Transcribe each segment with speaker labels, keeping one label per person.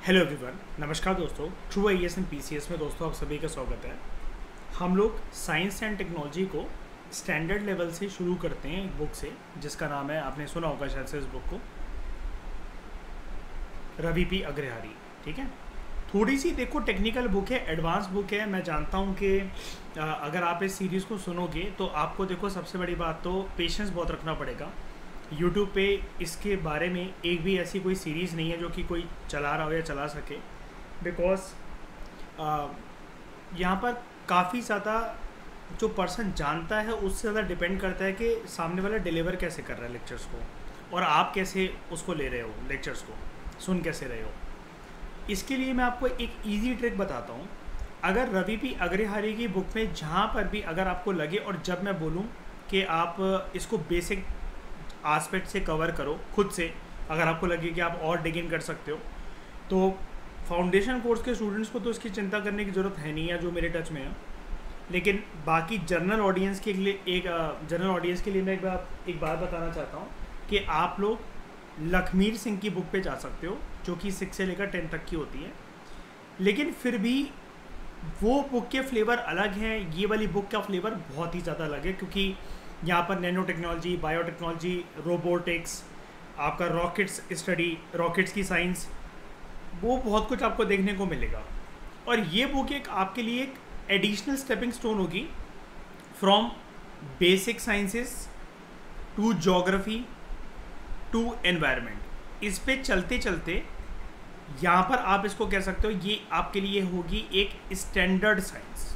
Speaker 1: Hello everyone, नमस्कार दोस्तों। True IAS and PCS में दोस्तों आप सभी का स्वागत है। हम लोग साइंस एंड टेक्नोलॉजी को स्टैंडर्ड लेवल से शुरू करते हैं एक बुक से जिसका नाम है, आपने सुना होगा शायद से इस बुक को, रवि पी अग्रहारी। ठीक है, थोड़ी सी देखो टेक्निकल बुक है, एडवांस बुक है। मैं जानता हूँ कि अगर आप इस सीरीज़ को सुनोगे तो आपको देखो सबसे बड़ी बात तो पेशेंस बहुत रखना पड़ेगा। यूट्यूब पे इसके बारे में एक भी ऐसी कोई सीरीज़ नहीं है जो कि कोई चला रहा हो या चला सके, बिकॉज यहाँ पर काफ़ी ज़्यादा जो पर्सन जानता है उससे ज़्यादा डिपेंड करता है कि सामने वाला डिलीवर कैसे कर रहा है लेक्चर्स को और आप कैसे उसको ले रहे हो, लेक्चर्स को सुन कैसे रहे हो। इसके लिए मैं आपको एक ईजी ट्रिक बताता हूँ। अगर रवि पी अग्रहारी की बुक में जहाँ पर भी अगर आपको लगे और जब मैं बोलूँ कि आप इसको बेसिक आस्पेक्ट से कवर करो खुद से, अगर आपको लगे कि आप और डिग इन कर सकते हो, तो फाउंडेशन कोर्स के स्टूडेंट्स को तो इसकी चिंता करने की ज़रूरत है नहीं है जो मेरे टच में है। लेकिन बाकी जनरल ऑडियंस के लिए मैं एक बात बताना चाहता हूँ कि आप लोग लखमीर सिंह की बुक पे जा सकते हो जो कि 6 से लेकर 10 तक की होती है। लेकिन फिर भी वो बुक के फ्लेवर अलग हैं, ये वाली बुक का फ्लेवर बहुत ही ज़्यादा अलग है, क्योंकि यहाँ पर नैनो टेक्नोलॉजी, बायोटेक्नोलॉजी, रोबोटिक्स, आपका रॉकेट्स स्टडी, रॉकेट्स की साइंस, वो बहुत कुछ आपको देखने को मिलेगा। और ये बुक एक आपके लिए एक एडिशनल स्टेपिंग स्टोन होगी from basic sciences to geography to environment. इस पे चलते चलते यहाँ पर आप इसको कह सकते हो, ये आपके लिए होगी एक स्टैंडर्ड साइंस।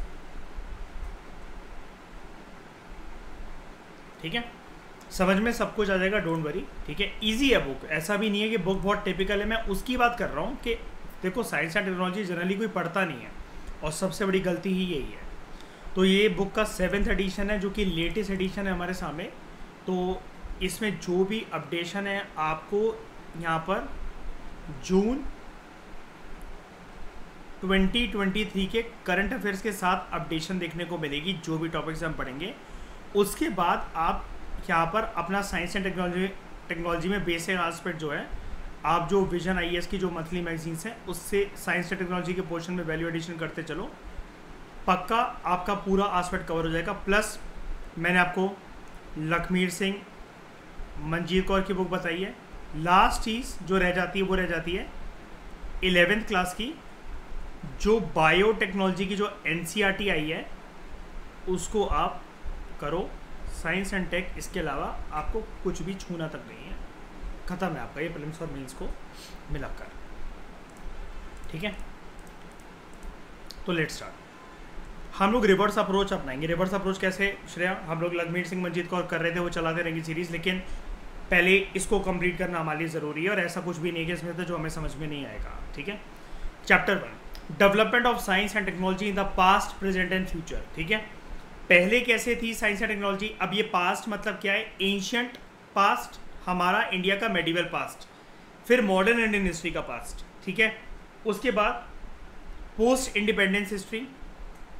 Speaker 1: ठीक है, समझ में सब कुछ आ जाएगा, डोंट वरी। ठीक है, इजी है बुक, ऐसा भी नहीं है कि बुक बहुत टिपिकल है। मैं उसकी बात कर रहा हूँ कि देखो साइंस एंड टेक्नोलॉजी जनरली कोई पढ़ता नहीं है और सबसे बड़ी गलती ही यही है। तो ये बुक का 7th एडिशन है जो कि लेटेस्ट एडिशन है हमारे सामने। तो इसमें जो भी अपडेशन है आपको यहाँ पर जून 2023 के करंट अफेयर्स के साथ अपडेशन देखने को मिलेगी, जो भी टॉपिक्स हम पढ़ेंगे। उसके बाद आप यहाँ पर अपना साइंस एंड टेक्नोलॉजी में बेसिक एस्पेक्ट जो है, आप जो विजन आईएएस की जो मंथली मैगजीन्स हैं उससे साइंस एंड टेक्नोलॉजी के पोर्शन में वैल्यू एडिशन करते चलो, पक्का आपका पूरा एस्पेक्ट कवर हो जाएगा। प्लस मैंने आपको लखमीर सिंह, मंजीत कौर की बुक बताई है। लास्ट चीज़ जो रह जाती है वो रह जाती है 11th क्लास की जो बायोटेक्नोलॉजी की जो एनसीईआरटी आई है, उसको आप करो। साइंस एंड टेक इसके अलावा आपको कुछ भी छूना तक नहीं है, ख़त्म है आपका ये प्रीलिम्स और मेंस को मिलाकर। ठीक है, तो लेट्स स्टार्ट। हम लोग रिवर्स अप्रोच अपनाएंगे। रिवर्स अप्रोच कैसे श्रेया? हम लोग लखमीर सिंह, मंजीत कौर कर रहे थे, वो चलाते रहेंगे सीरीज़, लेकिन पहले इसको कंप्लीट करना हमारे लिए ज़रूरी है और ऐसा कुछ भी नहीं है कि इसमें तो जो हमें समझ में नहीं आएगा। ठीक है, chapter 1, development of science and technology in the past, present and future. ठीक है, पहले कैसे थी साइंस एंड टेक्नोलॉजी, अब ये पास्ट मतलब क्या है? एंशियंट पास्ट, हमारा इंडिया का मेडिवल पास्ट, फिर मॉडर्न इंडियन हिस्ट्री का पास्ट। ठीक है, उसके बाद पोस्ट इंडिपेंडेंस हिस्ट्री,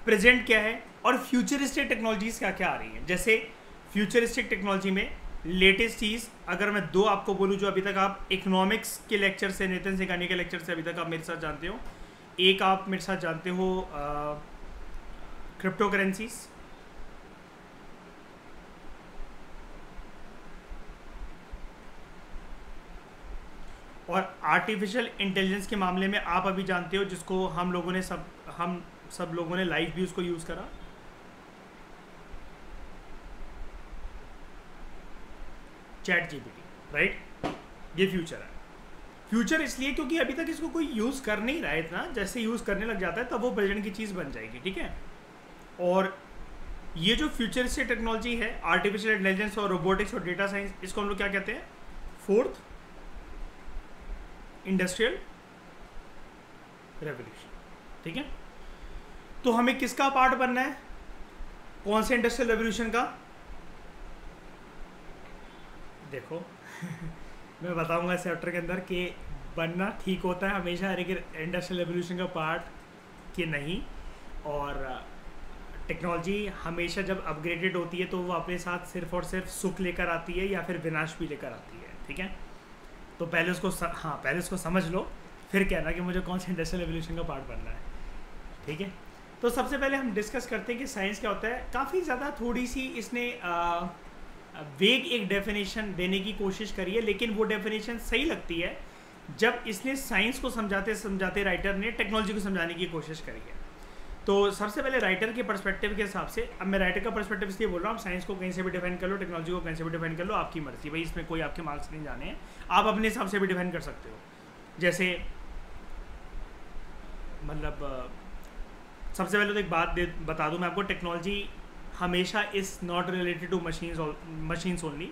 Speaker 1: प्रेजेंट क्या है और फ्यूचरिस्टिक टेक्नोलॉजीज क्या क्या आ रही हैं। जैसे फ्यूचरिस्टिक टेक्नोलॉजी में लेटेस्ट चीज़ अगर मैं 2 आपको बोलूँ जो अभी तक आप इकोनॉमिक्स के लेक्चर से, नितिन सिंघानिया के लेक्चर से अभी तक आप मेरे साथ जानते हो। एक आप मेरे साथ जानते हो क्रिप्टो करेंसीज, और आर्टिफिशियल इंटेलिजेंस के मामले में आप अभी जानते हो जिसको हम सब लोगों ने लाइव भी उसको यूज़ करा, चैट जीपीटी, राइट? ये फ्यूचर है। फ्यूचर इसलिए क्योंकि अभी तक इसको कोई यूज़ कर नहीं रहा है इतना, जैसे यूज़ करने लग जाता है तब वो प्रेजेंट की चीज़ बन जाएगी। ठीक है, और ये जो फ्यूचरिस्टिक टेक्नोलॉजी है, आर्टिफिशियल इंटेलिजेंस और रोबोटिक्स और डेटा साइंस, इसको हम लोग क्या कहते हैं? 4th industrial revolution. ठीक है, तो हमें किसका पार्ट बनना है? कौन से इंडस्ट्रियल रेवोल्यूशन का? देखो मैं बताऊंगा इस चैप्टर के अंदर कि बनना ठीक होता है हमेशा हर एक इंडस्ट्रियल रेवोल्यूशन का पार्ट कि नहीं। और टेक्नोलॉजी हमेशा जब अपग्रेडेड होती है तो वो अपने साथ सिर्फ और सिर्फ सुख लेकर आती है या फिर विनाश भी लेकर आती है। ठीक है, तो पहले उसको पहले उसको समझ लो, फिर कहना कि मुझे कौन सा इंडस्ट्रियल रेवोल्यूशन का पार्ट बनना है, ठीक है। तो सबसे पहले हम डिस्कस करते हैं कि साइंस क्या होता है। काफ़ी ज़्यादा थोड़ी सी इसने वेग एक डेफिनेशन देने की कोशिश करी है, लेकिन वो डेफिनेशन सही लगती है जब इसने साइंस को समझाते समझाते राइटर ने टेक्नोलॉजी को समझाने की कोशिश करी है। तो सबसे पहले राइटर के पर्सपेक्टिव के हिसाब से, अब मैं राइटर का पर्सपेक्टिव इसलिए बोल रहा हूँ, साइंस को कहीं से भी डिफाइन कर लो, टेक्नोलॉजी को कहीं से भी डिफाइन कर लो, आपकी मर्जी भाई, इसमें कोई आपके मार्क्स नहीं जाने हैं, आप अपने हिसाब से भी डिफाइन कर सकते हो। जैसे मतलब सबसे पहले तो एक बात बता दूं मैं आपको, टेक्नोलॉजी हमेशा is not related to machines only.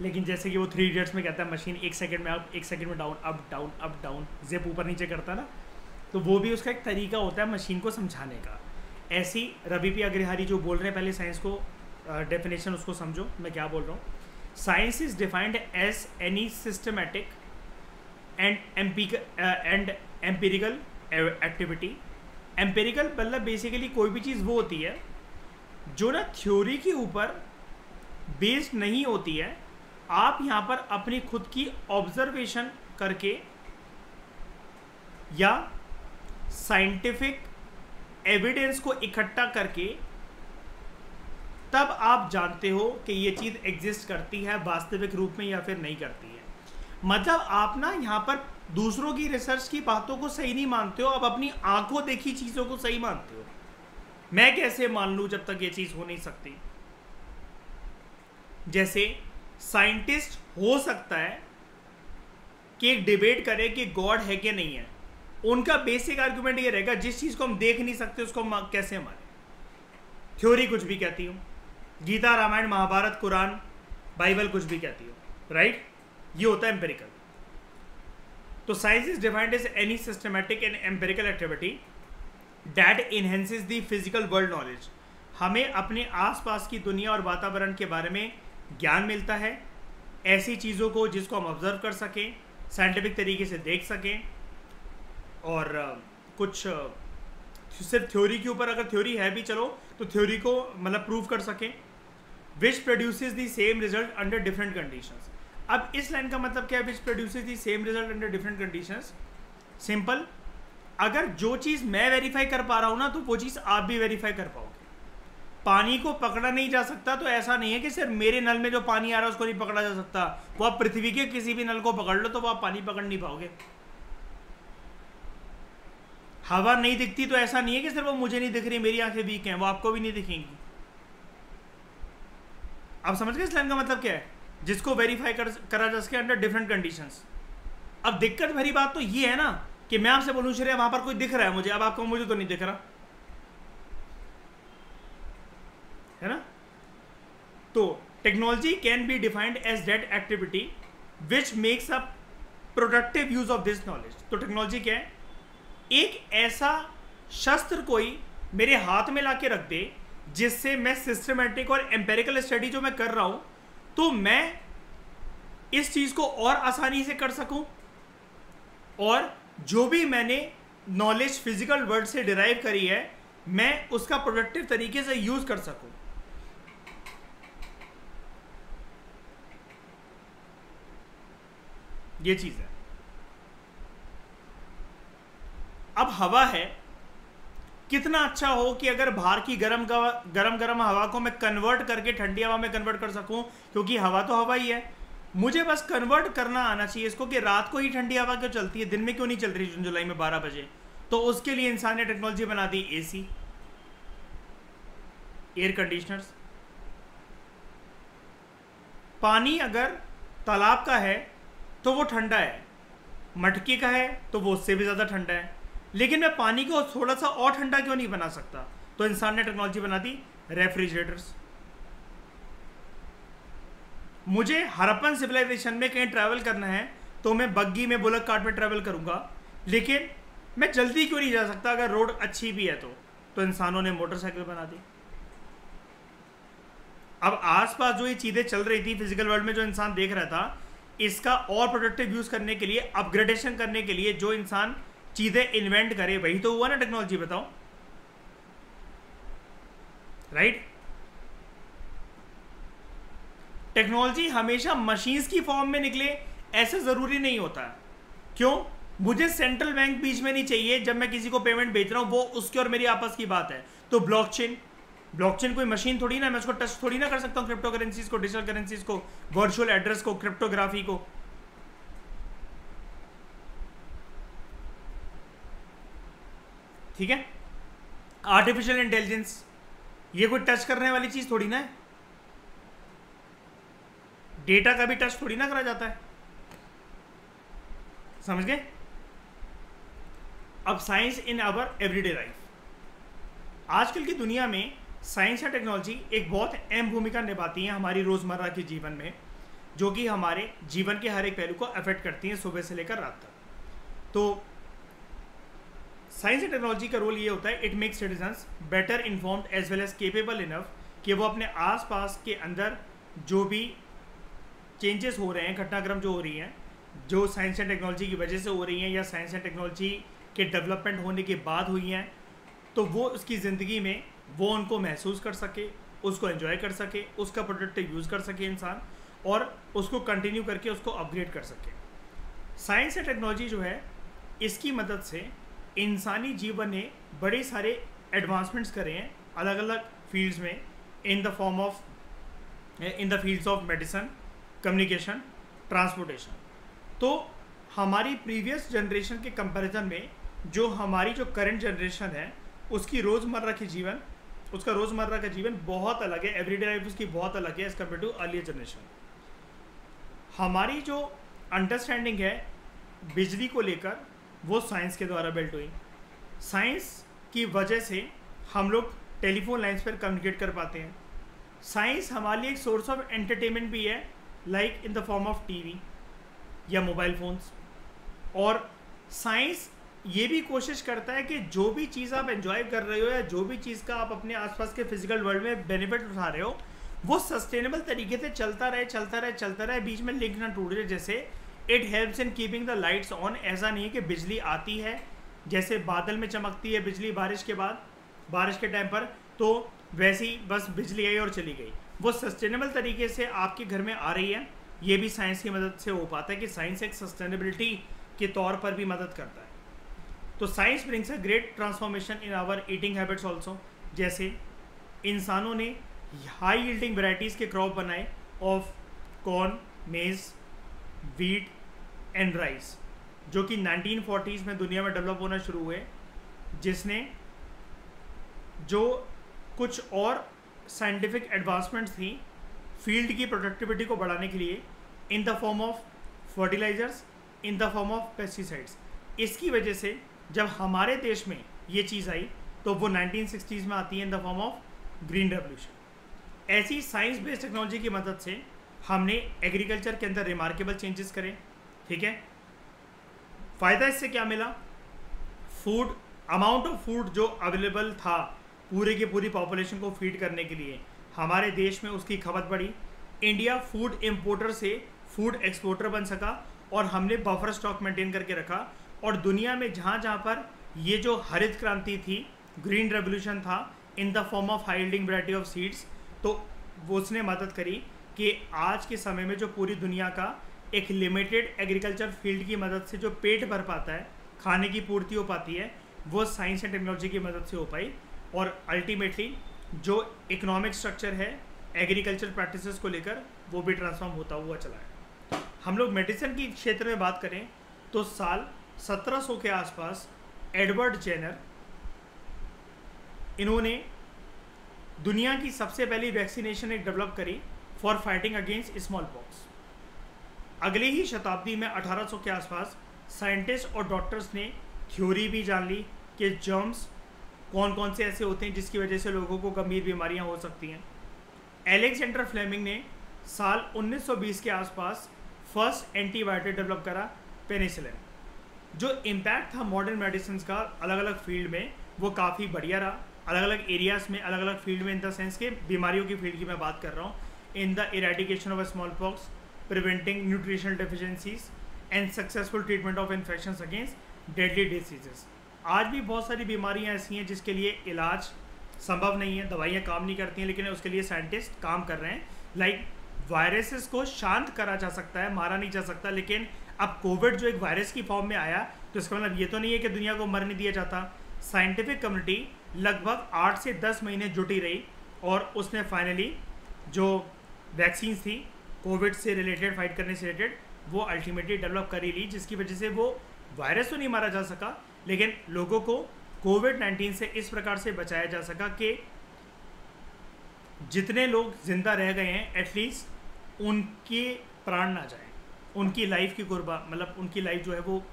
Speaker 1: लेकिन जैसे कि वो 3 इडियट्स में कहता है मशीन 1 सेकंड में अप, 1 सेकंड में down, up down up down, zip ऊपर नीचे करता है ना, तो वो भी उसका एक तरीका होता है मशीन को समझाने का। ऐसी रवि पी अग्रहारी जो बोल रहे हैं, पहले साइंस को डेफिनेशन उसको समझो मैं क्या बोल रहा हूँ। Science is defined as any systematic and empirical activity. Empirical मतलब बेसिकली कोई भी चीज़ वो होती है जो ना थ्योरी के ऊपर बेस्ड नहीं होती है, आप यहाँ पर अपनी खुद की ऑब्जर्वेशन करके या साइंटिफिक एविडेंस को इकट्ठा करके तब आप जानते हो कि ये चीज़ एग्जिस्ट करती है वास्तविक रूप में या फिर नहीं करती है। मतलब आप ना यहाँ पर दूसरों की रिसर्च की बातों को सही नहीं मानते हो, आप अपनी आंखों देखी चीज़ों को सही मानते हो। मैं कैसे मान लूँ जब तक ये चीज़ हो नहीं सकती। जैसे साइंटिस्ट हो सकता है कि एक डिबेट करे कि गॉड है कि नहीं है, उनका बेसिक आर्गुमेंट ये रहेगा जिस चीज़ को हम देख नहीं सकते उसको हम कैसे माने। थ्योरी कुछ भी कहती हो, गीता रामायण महाभारत कुरान बाइबल कुछ भी कहती हो, राइट, ये होता है एम्पेरिकल। तो science is defined as any systematic and empirical activity that enhances the physical world knowledge. हमें अपने आसपास की दुनिया और वातावरण के बारे में ज्ञान मिलता है, ऐसी चीज़ों को जिसको हम ऑब्जर्व कर सकें, साइंटिफिक तरीके से देख सकें, और कुछ सिर्फ थ्योरी के ऊपर, अगर थ्योरी है भी चलो तो थ्योरी को मतलब प्रूव कर सकें, which produces the same result under different conditions. अब इस लाइन का मतलब क्या है, which produces the same result under different conditions? Simple, अगर जो चीज़ मैं वेरीफाई कर पा रहा हूँ ना, तो वो चीज़ आप भी वेरीफाई कर पाओगे। पानी को पकड़ा नहीं जा सकता तो ऐसा नहीं है कि सिर्फ मेरे नल में जो पानी आ रहा है उसको नहीं पकड़ा जा सकता। वो आप पृथ्वी के किसी भी नल को पकड़ लो तो वो आप पानी पकड़ नहीं पाओगे। हवा नहीं दिखती तो ऐसा नहीं है कि सिर्फ वो मुझे नहीं दिख रही, मेरी आंखें वीक हैं, वो आपको भी नहीं दिखेंगी। आप समझ गए इस लाइन का मतलब क्या है? जिसको वेरीफाई करा जा सके अंडर डिफरेंट कंडीशंस। अब दिक्कत भरी बात तो ये है ना कि मैं आपसे बोलूं श्रेया वहां पर कोई दिख रहा है मुझे, अब आपको मुझे तो नहीं दिख रहा है ना। तो technology can be defined as that activity which makes a productive use of this knowledge. तो टेक्नोलॉजी क्या है? एक ऐसा शस्त्र कोई मेरे हाथ में लाके रख दे जिससे मैं सिस्टमेटिक और एम्पेरिकल स्टडी जो मैं कर रहा हूं, तो मैं इस चीज को और आसानी से कर सकूं, और जो भी मैंने नॉलेज फिजिकल वर्ल्ड से डिराइव करी है मैं उसका प्रोडक्टिव तरीके से यूज कर सकूं। ये चीज है। अब हवा है, कितना अच्छा हो कि अगर बाहर की गरम हवा को मैं कन्वर्ट करके ठंडी हवा में कन्वर्ट कर सकूं, क्योंकि हवा तो हवा ही है। मुझे बस कन्वर्ट करना आना चाहिए इसको कि रात को ही ठंडी हवा क्यों चलती है, दिन में क्यों नहीं चल रही जून जुलाई में 12 बजे। तो उसके लिए इंसान ने टेक्नोलॉजी बना दी एसी, एयर कंडीशनर्स। पानी अगर तालाब का है तो वो ठंडा है, मटके का है तो वो उससे भी ज़्यादा ठंडा है, लेकिन मैं पानी को थोड़ा सा और ठंडा क्यों नहीं बना सकता? तो इंसान ने टेक्नोलॉजी बना दी रेफ्रिजरेटर्स। मुझे हड़प्पन सिविलाइजेशन में कहीं ट्रैवल करना है तो मैं बग्गी में, बुलक कार्ट में ट्रैवल करूंगा, लेकिन मैं जल्दी क्यों नहीं जा सकता अगर रोड अच्छी भी है तो इंसानों ने मोटरसाइकिल बना दी। अब आसपास जो ये चीज़ें चल रही थी फिजिकल वर्ल्ड में, जो इंसान देख रहा था, इसका और प्रोडक्टिव यूज़ करने के लिए, अपग्रेडेशन करने के लिए जो इंसान चीज़ें इन्वेंट करे, वही तो हुआ ना टेक्नोलॉजी। बताओ, राइट? टेक्नोलॉजी हमेशा मशीन्स की फॉर्म में निकले ऐसा ज़रूरी नहीं होता है। क्यों? मुझे सेंट्रल बैंक बीच में नहीं चाहिए जब मैं किसी को पेमेंट भेज रहा हूँ, वो उसके और मेरी आपस की बात है। तो ब्लॉकचेन कोई मशीन थोड़ी ना, मैं उसको टच थोड़ी ना कर सकता हूँ, क्रिप्टो करेंसीज को, डिजिटल करेंसीज को, वर्चुअल एड्रेस को, क्रिप्टोग्राफी को। ठीक है, आर्टिफिशियल इंटेलिजेंस ये कोई टच करने वाली चीज थोड़ी ना है, डेटा का भी टच थोड़ी ना करा जाता है, समझ गए। अब science in our everyday life, आजकल की दुनिया में साइंस या टेक्नोलॉजी एक बहुत अहम भूमिका निभाती है हमारी रोजमर्रा के जीवन में, जो कि हमारे जीवन के हर एक पहलू को अफेक्ट करती हैं सुबह से लेकर रात तक। तो साइंस एंड टेक्नोलॉजी का रोल ये होता है, it makes citizens better informed as well as capable enough कि वो अपने आसपास के अंदर जो भी चेंजेस हो रहे हैं, घटनाक्रम जो हो रही हैं, जो साइंस एंड टेक्नोलॉजी की वजह से हो रही हैं या साइंस एंड टेक्नोलॉजी के डेवलपमेंट होने के बाद हुई हैं, तो वो उसकी ज़िंदगी में वो उनको महसूस कर सके, उसको एंजॉय कर सके, उसका प्रोडक्टिव यूज़ कर सके इंसान, और उसको कंटिन्यू करके उसको अपग्रेड कर सके। साइंस एंड टेक्नोलॉजी जो है, इसकी मदद से इंसानी जीवन ने बड़े सारे एडवांसमेंट्स करे हैं अलग अलग फील्ड्स में, in the fields of medicine, communication, transportation. तो हमारी प्रीवियस जनरेशन के कंपैरिजन में जो हमारी जो करंट जनरेशन है, उसका रोज़मर्रा का जीवन बहुत अलग है, एवरीडे लाइफ उसकी बहुत अलग है as compare to earlier generation. हमारी जो अंडरस्टैंडिंग है बिजली को लेकर, वो साइंस के द्वारा बिल्ट हुई। साइंस की वजह से हम लोग टेलीफोन लाइन्स पर कम्युनिकेट कर पाते हैं। साइंस हमारे लिए एक सोर्स ऑफ एंटरटेनमेंट भी है, like in the form of TV या मोबाइल फ़ोन्स। और साइंस ये भी कोशिश करता है कि जो भी चीज़ आप एंजॉय कर रहे हो या जो भी चीज़ का आप अपने आसपास के फिजिकल वर्ल्ड में बेनिफिट उठा रहे हो, वो सस्टेनेबल तरीके से चलता रहे, बीच में लिंक ना टूट जाए। जैसे it helps in keeping the lights on, ऐसा नहीं है कि बिजली आती है जैसे बादल में चमकती है बिजली बारिश के बाद, बारिश के टाइम पर, तो वैसे ही बस बिजली आई और चली गई। वो सस्टेनेबल तरीके से आपके घर में आ रही है, ये भी साइंस की मदद से हो पाता है कि साइंस एक सस्टेनेबिलिटी के तौर पर भी मदद करता है। तो science brings a great transformation in our eating habits also. जैसे इंसानों ने हाई यील्डिंग वेराइटीज़ के क्रॉप बनाए of corn, maize, wheat and rice, जो कि 1940s में दुनिया में डेवलप होना शुरू हुए, जिसने जो कुछ और साइंटिफिक एडवांसमेंट्स थी फील्ड की प्रोडक्टिविटी को बढ़ाने के लिए, in the form of fertilisers, in the form of pesticides. इसकी वजह से जब हमारे देश में ये चीज़ आई तो वो 1960s में आती है इन the form of green revolution. ऐसी साइंस बेस्ड टेक्नोलॉजी की मदद से हमने एग्रीकल्चर के अंदर रिमार्केबल चेंजेस करे। ठीक है, फ़ायदा इससे क्या मिला? फूड, अमाउंट ऑफ फूड जो अवेलेबल था पूरे की पूरी पॉपुलेशन को फीड करने के लिए, हमारे देश में उसकी खपत बढ़ी। इंडिया फूड इम्पोर्टर से फूड एक्सपोर्टर बन सका और हमने बफर स्टॉक मेंटेन करके रखा। और दुनिया में जहाँ जहाँ पर ये जो हरित क्रांति थी, ग्रीन रेवोल्यूशन था इन the form of high yielding variety of seeds, तो वो उसने मदद करी कि आज के समय में जो पूरी दुनिया का एक लिमिटेड एग्रीकल्चर फील्ड की मदद से जो पेट भर पाता है, खाने की पूर्ति हो पाती है, वो साइंस एंड टेक्नोलॉजी की मदद से हो पाई। और अल्टीमेटली जो इकोनॉमिक स्ट्रक्चर है एग्रीकल्चर प्रैक्टिसेस को लेकर, वो भी ट्रांसफॉर्म होता हुआ चला है। हम लोग मेडिसिन की क्षेत्र में बात करें तो साल 1700 के आसपास एडवर्ड जेनर, इन्होंने दुनिया की सबसे पहली वैक्सीनेशन एक डेवलप करी for fighting against small pox. अगले ही शताब्दी में 1800 के आसपास साइंटिस्ट और डॉक्टर्स ने थ्योरी भी जान ली कि जर्म्स कौन कौन से ऐसे होते हैं जिसकी वजह से लोगों को गंभीर बीमारियां हो सकती हैं। एलेक्जेंडर फ्लेमिंग ने साल 1920 के आसपास फर्स्ट एंटीबायोटिक डेवलप करा, पेनिसिलिन। जो इम्पैक्ट था मॉडर्न मेडिसिन का अलग अलग फील्ड में, वो काफ़ी बढ़िया रहा, अलग अलग एरियाज़ में, अलग अलग फील्ड में, इन द सेंस के बीमारियों की फील्ड की मैं बात कर रहा हूँ, in the eradication of small pox, preventing nutritional deficiencies and successful treatment of infections against deadly diseases. आज भी बहुत सारी बीमारियां ऐसी हैं जिसके लिए इलाज संभव नहीं है, दवाइयां काम नहीं करती हैं, लेकिन उसके लिए साइंटिस्ट काम कर रहे हैं। लाइक वायरसेस को शांत करा जा सकता है, मारा नहीं जा सकता, लेकिन अब कोविड जो एक वायरस की फॉर्म में आया, तो इसका मतलब ये तो नहीं है कि दुनिया को मरने दिया जाता। साइंटिफिक कम्युनिटी लगभग 8 से 10 महीने जुटी रही और उसने फाइनली जो वैक्सीन थी कोविड से रिलेटेड, फाइट करने से रिलेटेड, वो अल्टीमेटली डेवलप कर ही ली, जिसकी वजह से वो वायरस तो नहीं मारा जा सका, लेकिन लोगों को कोविड-19 से इस प्रकार से बचाया जा सका कि जितने लोग जिंदा रह गए हैं एटलीस्ट उनके प्राण ना जाए, उनकी लाइफ की कुर्बा, मतलब उनकी लाइफ जो है वो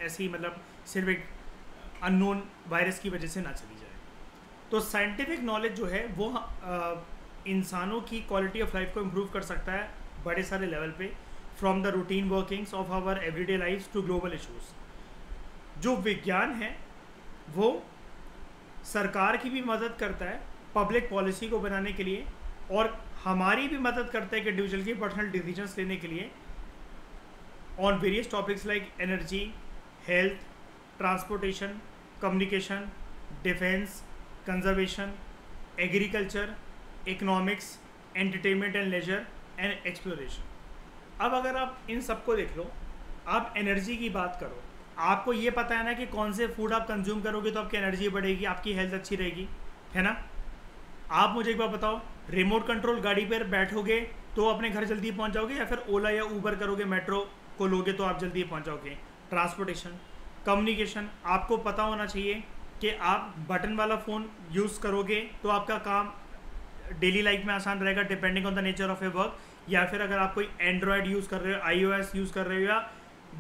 Speaker 1: ऐसी, मतलब सिर्फ एक अननोन वायरस की वजह से ना चली जाए। तो साइंटिफिक नॉलेज जो है वो इंसानों की क्वालिटी ऑफ लाइफ को इम्प्रूव कर सकता है बड़े सारे लेवल पे, from the routine workings of our everyday life to global issues. जो विज्ञान है वो सरकार की भी मदद करता है पब्लिक पॉलिसी को बनाने के लिए, और हमारी भी मदद करता है कि इंडिविजुअल की पर्सनल डिसीजंस लेने के लिए on various topics like energy, health, transportation, communication, defence, conservation, agriculture, economics, entertainment and leisure and exploration. अब अगर आप इन सबको देख लो, आप एनर्जी की बात करो, आपको ये पता है ना कि कौन से फूड आप कंज्यूम करोगे तो आपकी एनर्जी बढ़ेगी, आपकी हेल्थ अच्छी रहेगी, है ना। आप मुझे एक बार बताओ, रिमोट कंट्रोल गाड़ी पर बैठोगे तो अपने घर जल्दी पहुंच जाओगे, या फिर ओला या ऊबर करोगे, मेट्रो को लोगे तो आप जल्दी पहुंच जाओगे। ट्रांसपोर्टेशन, कम्युनिकेशन, आपको पता होना चाहिए कि आप बटन वाला फ़ोन यूज़ करोगे तो आपका काम डेली लाइफ में आसान रहेगा, depending on the nature of A work, या फिर अगर आप कोई एंड्रॉयड यूज़ कर रहे हो, iOS यूज़ कर रहे हो, या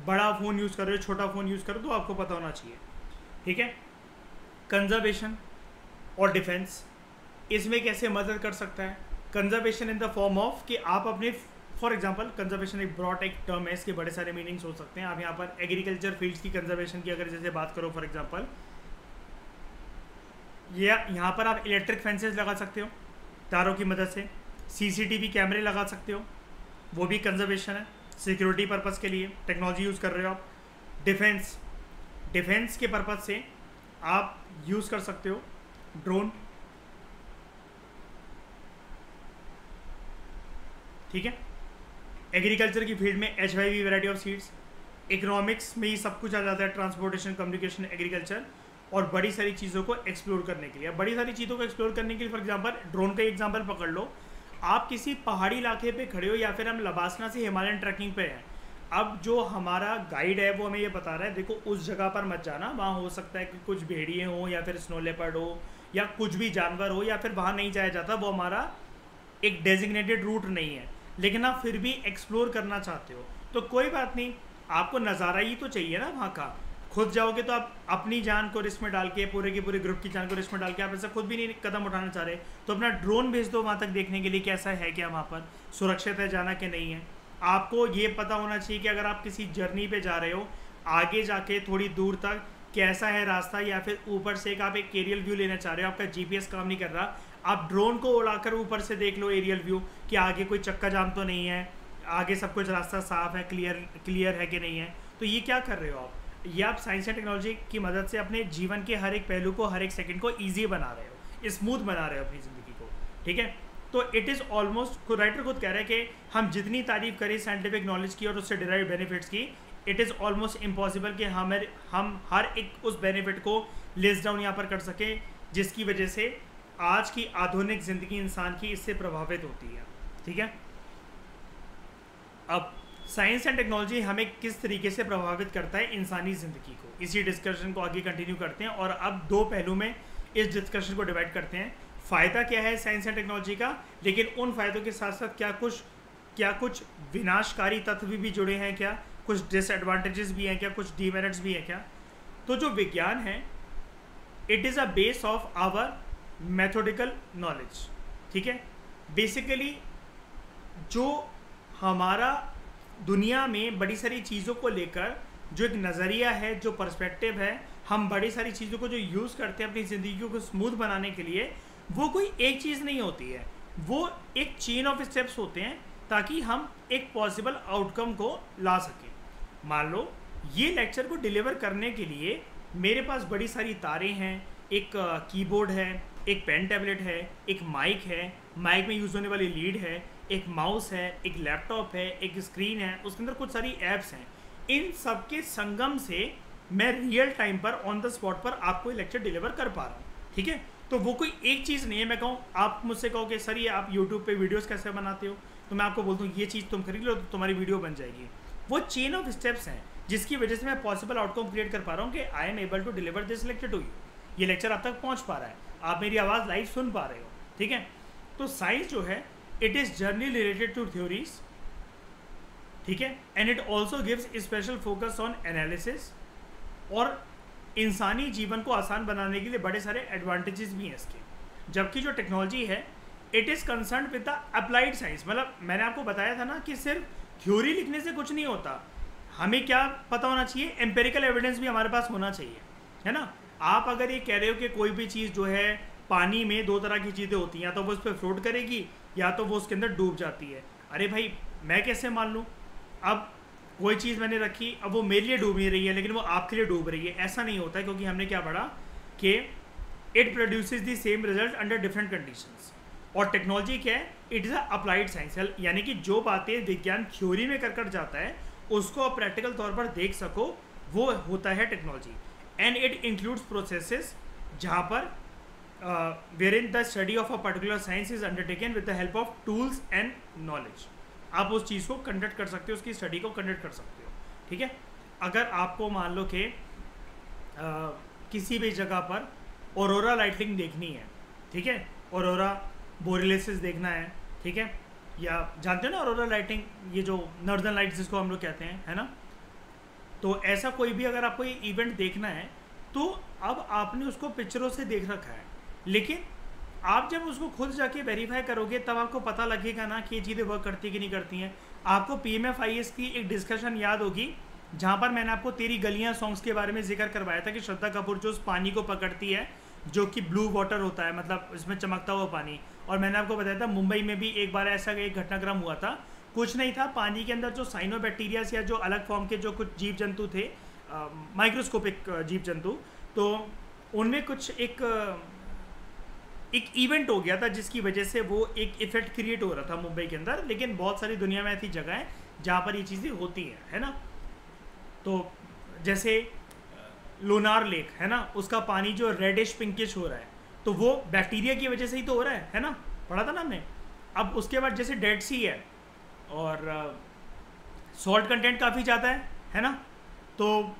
Speaker 1: बड़ा फ़ोन यूज़ कर रहे हो, छोटा फ़ोन यूज़ कर रहे हो, तो आपको पता होना चाहिए, ठीक है। कंजर्वेशन और डिफेंस, इसमें कैसे मदद कर सकता है? Conservation in the form of कि आप अपने, फॉर एग्जांपल कंजर्वेशन एक ब्रॉड एक टर्म है, इसके बड़े सारे मीनिंग्स हो सकते हैं। आप यहाँ पर एग्रीकल्चर फील्ड्स की कंजर्वेशन की अगर जैसे बात करो, फॉर एग्जांपल यहाँ पर आप इलेक्ट्रिक फेंसेस लगा सकते हो तारों की मदद से, CCTV कैमरे लगा सकते हो, वो भी कंजर्वेशन है, सिक्योरिटी पर्पज़ के लिए टेक्नोलॉजी यूज़ कर रहे हो आप। डिफेंस के पर्पज़ से आप यूज़ कर सकते हो ड्रोन, ठीक है। एग्रीकल्चर की फील्ड में HYV variety of seeds, economics में ही सब कुछ आ जाता है, ट्रांसपोर्टेशन, कम्युनिकेशन, एग्रीकल्चर, और बड़ी सारी चीज़ों को एक्सप्लोर करने के लिए। बड़ी सारी चीज़ों को एक्सप्लोर करने के लिए फॉर एग्जांपल ड्रोन का एग्जांपल पकड़ लो, आप किसी पहाड़ी इलाके पे खड़े हो, या फिर हम लबासना से हिमालयन ट्रैकिंग पे हैं, अब जो हमारा गाइड है वो हमें ये बता रहा है देखो उस जगह पर मत जाना, वहाँ हो सकता है कि कुछ भेड़िए हों, या फिर स्नो लेपर्ड हो, या कुछ भी जानवर हो, या फिर वहाँ नहीं जाया जाता, वो हमारा एक डेजिग्नेटेड रूट नहीं है, लेकिन आप फिर भी एक्सप्लोर करना चाहते हो, तो कोई बात नहीं, आपको नज़ारा ही तो चाहिए ना वहाँ का। खुद जाओगे तो आप अपनी जान को रिस्क में डाल के, पूरे के पूरे ग्रुप की जान को रिस्क में डाल के आप ऐसा खुद भी नहीं कदम उठाना चाह रहे, तो अपना ड्रोन भेज दो वहाँ तक देखने के लिए कैसा है, क्या वहाँ पर सुरक्षित है जाना कि नहीं है। आपको ये पता होना चाहिए कि अगर आप किसी जर्नी पे जा रहे हो, आगे जाके थोड़ी दूर तक कैसा है रास्ता, या फिर ऊपर से आप एक एरियल व्यू लेना चाह रहे हो, आपका GPS काम नहीं कर रहा, आप ड्रोन को उड़ाकर ऊपर से देख लो एरियल व्यू कि आगे कोई चक्का जाम तो नहीं है, आगे सब कुछ रास्ता साफ है, क्लियर है कि नहीं है। तो ये क्या कर रहे हो आप, ये आप साइंस एंड टेक्नोलॉजी की मदद से अपने जीवन के हर एक पहलू को, हर एक सेकंड को ईजी बना रहे हो, स्मूथ बना रहे हो अपनी ज़िंदगी को, ठीक है। तो इट इज़ ऑलमोस्ट, राइटर खुद कह रहे हैं कि हम जितनी तारीफ करें साइंटिफिक नॉलेज की और उससे डिराइव बेनिफिट्स की, इट इज़ ऑलमोस्ट इम्पॉसिबल कि हम हर एक उस बेनिफिट को लिस्ट डाउन यहाँ पर कर सकें, जिसकी वजह से आज की आधुनिक ज़िंदगी इंसान की इससे प्रभावित होती है, ठीक है। अब साइंस एंड टेक्नोलॉजी हमें किस तरीके से प्रभावित करता है इंसानी ज़िंदगी को, इसी डिस्कशन को आगे कंटिन्यू करते हैं, और अब दो पहलू में इस डिस्कशन को डिवाइड करते हैं। फ़ायदा क्या है साइंस एंड टेक्नोलॉजी का, लेकिन उन फ़ायदों के साथ साथ क्या कुछ विनाशकारी तत्व भी जुड़े हैं, क्या कुछ डिसएडवांटेजेस भी हैं, क्या कुछ डीमेरिट्स भी हैं क्या। तो जो विज्ञान है, it is a base of our methodical knowledge, ठीक है। बेसिकली जो हमारा दुनिया में बड़ी सारी चीज़ों को लेकर जो एक नज़रिया है, जो पर्सपेक्टिव है, हम बड़ी सारी चीज़ों को जो यूज़ करते हैं अपनी ज़िंदगी को स्मूथ बनाने के लिए, वो कोई एक चीज़ नहीं होती है, वो एक चेन ऑफ स्टेप्स होते हैं ताकि हम एक पॉसिबल आउटकम को ला सकें। मान लो ये लेक्चर को डिलीवर करने के लिए मेरे पास बड़ी सारी तारें हैं, एक कीबोर्ड है, एक पेन टैबलेट है, एक माइक है, माइक में यूज़ होने वाली लीड है, एक माउस है, एक लैपटॉप है, एक स्क्रीन है, उसके अंदर कुछ सारी ऐप्स हैं। इन सब के संगम से मैं रियल टाइम पर ऑन द स्पॉट पर आपको लेक्चर डिलीवर कर पा रहा हूँ, ठीक है। तो वो कोई एक चीज़ नहीं है, मैं कहूँ आप मुझसे कहो कि सर ये आप यूट्यूब पे वीडियोस कैसे बनाते हो, तो मैं आपको बोलता हूँ ये चीज़ तुम खरीद लो तो तुम्हारी वीडियो बन जाएगी। वो चेन ऑफ स्टेप्स हैं जिसकी वजह से मैं पॉसिबल आउटकम क्रिएट कर पा रहा हूँ कि I am able to deliver this lecture to you. ये लेक्चर आप तक पहुँच पा रहा है, आप मेरी आवाज़ लाइव सुन पा रहे हो, ठीक है। तो साइंस जो है it is generally related to theories, ठीक है, and it also gives special focus on analysis, और इंसानी जीवन को आसान बनाने के लिए बड़े सारे एडवांटेजेस भी हैं इसके। जबकि जो टेक्नोलॉजी है it is concern with the applied science, मतलब मैंने आपको बताया था ना कि सिर्फ थ्योरी लिखने से कुछ नहीं होता, हमें क्या पता होना चाहिए, एम्पेरिकल एविडेंस भी हमारे पास होना चाहिए, है ना। आप अगर ये कह रहे हो कि कोई भी चीज़ जो है पानी में दो तरह की चीज़ें होती हैं, या तो वो उस पर फ्लोट करेगी या तो वो उसके अंदर डूब जाती है। अरे भाई मैं कैसे मान लूँ, अब कोई चीज़ मैंने रखी, अब वो मेरे लिए डूब नहीं रही है लेकिन वो आपके लिए डूब रही है, ऐसा नहीं होता है, क्योंकि हमने क्या पढ़ा कि it produces the same result under different conditions. और टेक्नोलॉजी क्या है, it is a applied science, यानी कि जो बातें विज्ञान थ्योरी में कर जाता है उसको आप प्रैक्टिकल तौर पर देख सको, वो होता है technology. And it includes processes जहाँ पर wherein the study of a particular science is undertaken with the help of tools and knowledge। आप उस चीज़ को कंडक्ट कर सकते हो, उसकी स्टडी को कंडक्ट कर सकते हो, ठीक है। अगर आपको मान लो कि किसी भी जगह पर ऑरोरा लाइटिंग देखनी है, ठीक है, ऑरोरा बोरेलिस देखना है, ठीक है, या जानते हो ना ऑरोरा लाइटिंग, ये जो नॉर्दर्न लाइट्स जिसको हम लोग कहते हैं, है ना। तो ऐसा कोई भी अगर आपको ये इवेंट देखना है तो अब आपने उसको पिक्चरों से देख रखा है, लेकिन आप जब उसको खुद जाके वेरीफाई करोगे तब आपको पता लगेगा ना कि ये चीज़ें वर्क करती कि नहीं करती हैं। आपको PMFIS की एक डिस्कशन याद होगी जहाँ पर मैंने आपको तेरी गलियाँ सॉन्ग्स के बारे में जिक्र करवाया था कि श्रद्धा कपूर जो उस पानी को पकड़ती है जो कि ब्लू वाटर होता है, मतलब इसमें चमकता हुआ पानी, और मैंने आपको बताया था मुंबई में भी एक बार ऐसा एक घटनाक्रम हुआ था। कुछ नहीं था, पानी के अंदर जो साइनोबैक्टीरियास या जो अलग फॉर्म के जो कुछ जीव जंतु थे, माइक्रोस्कोपिक जीव जंतु, तो उनमें कुछ एक इवेंट हो गया था जिसकी वजह से वो एक इफेक्ट क्रिएट हो रहा था मुंबई के अंदर। लेकिन बहुत सारी दुनिया में ऐसी जगह है जहाँ पर ये चीज़ें होती हैं, है ना। तो जैसे लोनार लेक है ना, उसका पानी जो रेडिश पिंकिश हो रहा है तो वो बैक्टीरिया की वजह से ही तो हो रहा है ना, पढ़ा था ना हमने। अब उसके बाद जैसे डेड सी है और सॉल्ट कंटेंट काफ़ी ज़्यादा है ना, तो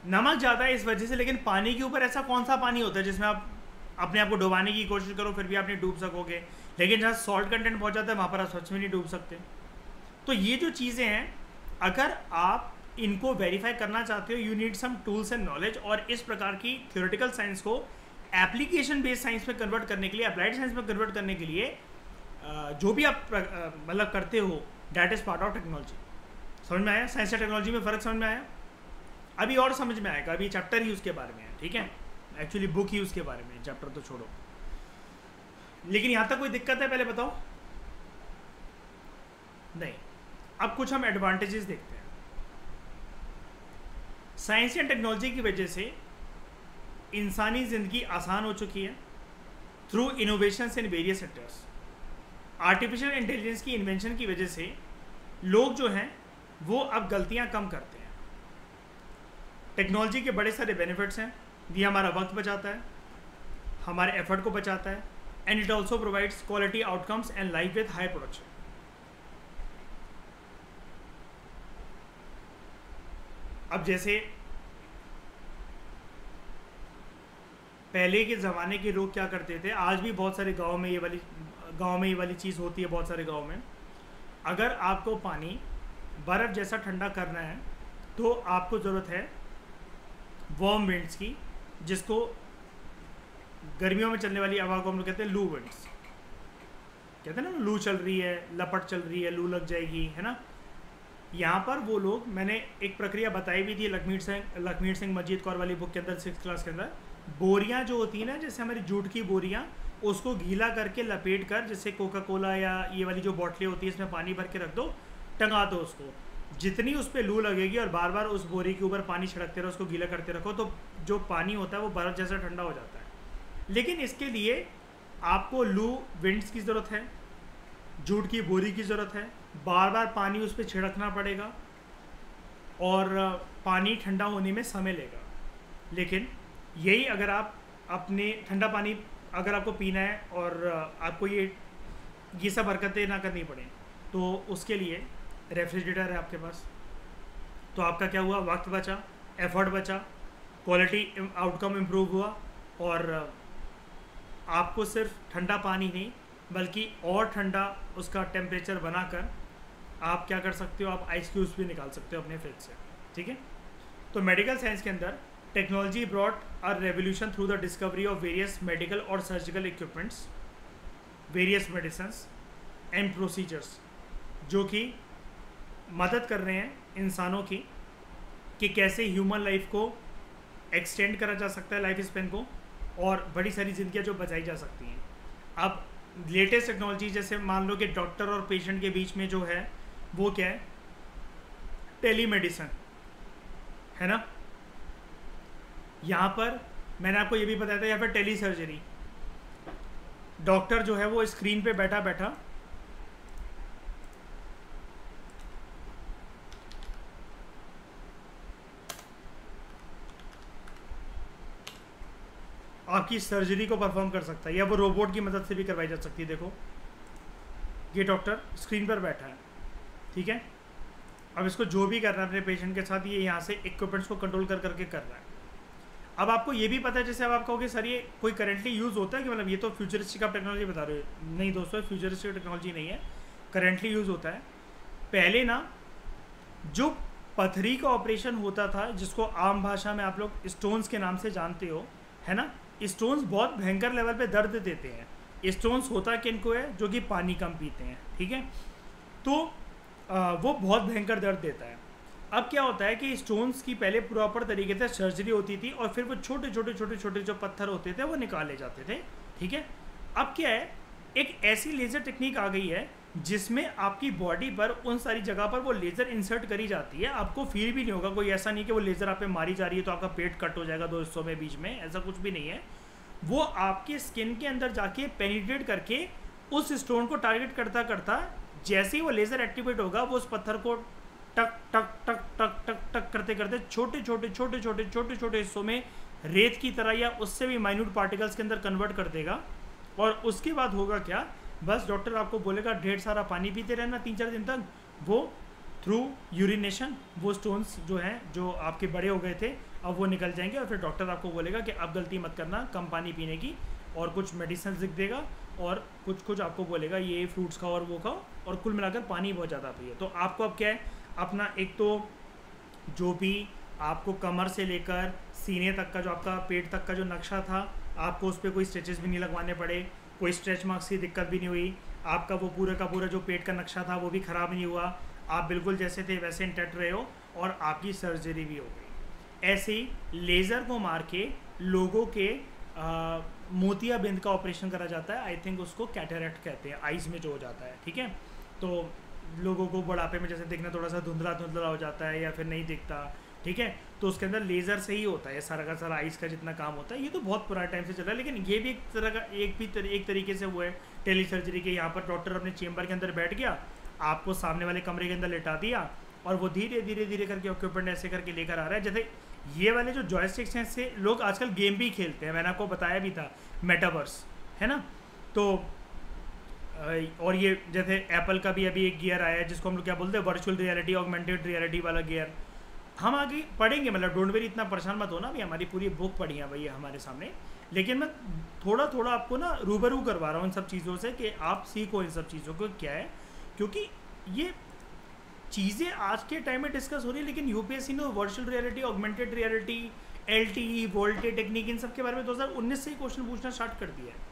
Speaker 1: नमक ज़्यादा है इस वजह से, लेकिन पानी के ऊपर ऐसा कौन सा पानी होता है जिसमें आप अपने आप को डुबाने की कोशिश करो फिर भी आप नहीं डूब सकोगे, लेकिन जहाँ सॉल्ट कंटेंट बहुत ज़्यादा है वहाँ पर आप सच में नहीं डूब सकते। तो ये जो चीज़ें हैं अगर आप इनको वेरीफाई करना चाहते हो, you need some tools and knowledge. और इस प्रकार की थ्योरेटिकल साइंस को एप्लीकेशन बेस्ड साइंस में कन्वर्ट करने के लिए, अप्लाइड साइंस में कन्वर्ट करने के लिए जो भी आप मतलब करते हो, that is part of technology. समझ में आया? साइंस और टेक्नोलॉजी में फ़र्क समझ में आया? अभी और समझ में आएगा, अभी चैप्टर ही उसके बारे में है, ठीक है, एक्चुअली बुक ही उसके बारे में, चैप्टर तो छोड़ो। लेकिन यहाँ तक कोई दिक्कत है पहले बताओ? नहीं। अब कुछ हम एडवांटेजेस देखते हैं। साइंस एंड टेक्नोलॉजी की वजह से इंसानी ज़िंदगी आसान हो चुकी है through innovations in various sectors. Artificial intelligence की इन्वेंशन की वजह से लोग जो हैं वो अब गलतियाँ कम करते हैं। टेक्नोलॉजी के बड़े सारे बेनिफिट्स हैं। ये हमारा वक्त बचाता है, हमारे एफर्ट को बचाता है, and it also provides quality outcomes and life with high production. अब जैसे पहले के ज़माने के लोग क्या करते थे, आज भी बहुत सारे गाँव में ये वाली चीज़ होती है। बहुत सारे गाँव में अगर आपको पानी बर्फ़ जैसा ठंडा करना है तो आपको ज़रूरत है वार्म विंड्स की, जिसको गर्मियों में चलने वाली हवा को हम लोग कहते हैं लू विंड्स, कहते हैं ना, लू चल रही है, लपट चल रही है, लू लग जाएगी, है ना। यहाँ पर वो लोग, मैंने एक प्रक्रिया बताई भी थी लखमीर सिंह मजीद कौर वाली बुक के अंदर 6th क्लास के अंदर। बोरियाँ जो होती हैं ना, जैसे हमारी जूट की बोरियाँ, उसको गीला करके लपेट कर, जैसे कोका कोला या ये वाली जो बोतलें होती है इसमें पानी भर के रख दो, टंगा दो उसको। जितनी उस पर लू लगेगी और बार बार उस बोरी के ऊपर पानी छिड़कते रहो, उसको गीला करते रखो, तो जो पानी होता है वो बर्फ़ जैसा ठंडा हो जाता है। लेकिन इसके लिए आपको लू विंड्स की ज़रूरत है, जूट की बोरी की ज़रूरत है, बार बार पानी उस पर छिड़कना पड़ेगा, और पानी ठंडा होने में समय लेगा। लेकिन यही अगर आप अपने ठंडा पानी अगर आपको पीना है और आपको ये सब हरकतें ना करनी पड़े, तो उसके लिए रेफ्रिजरेटर है आपके पास। तो आपका क्या हुआ, वक्त बचा, एफर्ट बचा, क्वालिटी आउटकम इम्प्रूव हुआ, और आपको सिर्फ ठंडा पानी नहीं बल्कि और ठंडा उसका टेम्परेचर बनाकर आप क्या कर सकते हो, आप आइस क्यूब्स भी निकाल सकते हो अपने फ्रिज से। ठीक है, तो मेडिकल साइंस के अंदर technology brought a revolution through the discovery of various medical और surgical equipments, various medicines and procedures, जो कि मदद कर रहे हैं इंसानों की कि कैसे ह्यूमन लाइफ को एक्सटेंड करा जा सकता है, लाइफ स्पेन को, और बड़ी सारी जिंदगियां जो बचाई जा सकती हैं। अब लेटेस्ट टेक्नोलॉजी जैसे मान लो कि डॉक्टर और पेशेंट के बीच में जो है वो क्या है, टेलीमेडिसिन है ना। यहाँ पर मैंने आपको ये भी बताया था, यहाँ पर टेली सर्जरी, डॉक्टर जो है वो स्क्रीन पे बैठा बैठा आपकी सर्जरी को परफॉर्म कर सकता है, या वो रोबोट की मदद से भी करवाई जा सकती है। देखो ये डॉक्टर स्क्रीन पर बैठा है, ठीक है, अब इसको जो भी कर रहा है अपने पेशेंट के साथ, ये यहाँ से इक्विपमेंट्स को कंट्रोल कर करके कर रहा है। अब आपको ये भी पता है, जैसे अब आप कहोगे सर ये कोई करेंटली यूज़ होता है कि मतलब ये तो फ्यूचरिस्टिक आप टेक्नोलॉजी बता रहे हो। नहीं दोस्तों, फ्यूचरिस्टिक टेक्नोलॉजी नहीं है, करेंटली यूज़ होता है। पहले ना जो पथरी का ऑपरेशन होता था, जिसको आम भाषा में आप लोग स्टोन्स के नाम से जानते हो, है ना, स्टोन्स बहुत भयंकर लेवल पे दर्द देते हैं। स्टोन्स होता किनको है, जो कि पानी कम पीते हैं, ठीक है, तो वो बहुत भयंकर दर्द देता है। अब क्या होता है कि स्टोन्स की पहले प्रॉपर तरीके से सर्जरी होती थी और फिर वो छोटे छोटे छोटे छोटे जो पत्थर होते थे वो निकाले जाते थे, ठीक है। अब क्या है, एक ऐसी लेज़र टेक्निक आ गई है जिसमें आपकी बॉडी पर उन सारी जगह पर वो लेज़र इंसर्ट करी जाती है, आपको फील भी नहीं होगा, कोई ऐसा नहीं कि वो लेज़र आप पे मारी जा रही है तो आपका पेट कट हो जाएगा दो हिस्सों में बीच में, ऐसा कुछ भी नहीं है। वो आपके स्किन के अंदर जाके पेनिट्रेट करके उस स्टोन को टारगेट करता करता जैसे ही वो लेज़र एक्टिवेट होगा, वो उस पत्थर को टक टक टक टक टक टक करते करते छोटे छोटे छोटे छोटे छोटे छोटे हिस्सों में रेत की तरह या उससे भी माइन्यूट पार्टिकल्स के अंदर कन्वर्ट कर देगा। और उसके बाद होगा क्या, बस डॉक्टर आपको बोलेगा ढेर सारा पानी पीते रहना 3-4 दिन तक, वो थ्रू यूरिनेशन वो स्टोन्स जो हैं जो आपके बड़े हो गए थे अब वो निकल जाएंगे, और फिर डॉक्टर आपको बोलेगा कि अब गलती मत करना कम पानी पीने की, और कुछ मेडिसिन लिख देगा और कुछ कुछ आपको बोलेगा ये फ्रूट्स खाओ और वो खाओ, और कुल मिलाकर पानी बहुत ज़्यादा पिए। तो आपको अब क्या है, अपना एक तो जो भी आपको कमर से लेकर सीने तक का जो आपका पेट तक का जो नक्शा था, आपको उस पर कोई स्ट्रेचेस भी नहीं लगवाने पड़े, कोई स्ट्रेच मार्क्स की दिक्कत भी नहीं हुई, आपका वो पूरा का पूरा जो पेट का नक्शा था वो भी ख़राब नहीं हुआ, आप बिल्कुल जैसे थे वैसे इंटैक्ट रहे हो, और आपकी सर्जरी भी हो गई। ऐसे ही लेज़र को मार के लोगों के मोतियाबिंद का ऑपरेशन करा जाता है, आई थिंक उसको कैटरेक्ट कहते हैं, आइज़ में जो हो जाता है, ठीक है। तो लोगों को बुढ़ापे में जैसे देखना थोड़ा सा धुंधला धुंधला हो जाता है या फिर नहीं दिखता, ठीक है, तो उसके अंदर लेज़र से ही होता है सारा का सारा आइस का जितना काम होता है। ये तो बहुत पुराने टाइम से चल रहा है, लेकिन ये भी एक तरह का एक तरीके से वो है टेली सर्जरी के। यहाँ पर डॉक्टर अपने चेम्बर के अंदर बैठ गया, आपको सामने वाले कमरे के अंदर लेटा दिया, और वो धीरे धीरे धीरे करके इक्विपमेंट ऐसे करके लेकर आ रहा है। जैसे ये वाले जो जॉयस्टिक्स हैं, इससे लोग आजकल गेम भी खेलते हैं, मैंने आपको बताया भी था, मेटावर्स है ना। तो और ये जैसे एप्पल का भी अभी एक गियर आया है जिसको हम लोग क्या बोलते हैं, वर्चुअल रियलिटी ऑगमेंटेड रियलिटी वाला गियर। हम आगे पढ़ेंगे, मतलब डोंट वेरी, इतना परेशान मत होना, अभी हमारी पूरी बुक पढ़ी है भैया हमारे सामने, लेकिन मैं थोड़ा थोड़ा आपको ना रूबरू करवा रहा हूँ इन सब चीज़ों से कि आप सीखो इन सब चीज़ों को क्या है, क्योंकि ये चीज़ें आज के टाइम में डिस्कस हो रही है, लेकिन यूपीएससी ने virtual reality, augmented reality, LTE, VoLTE technique, इन सब के बारे में 2019 से ही क्वेश्चन पूछना स्टार्ट कर दिया है।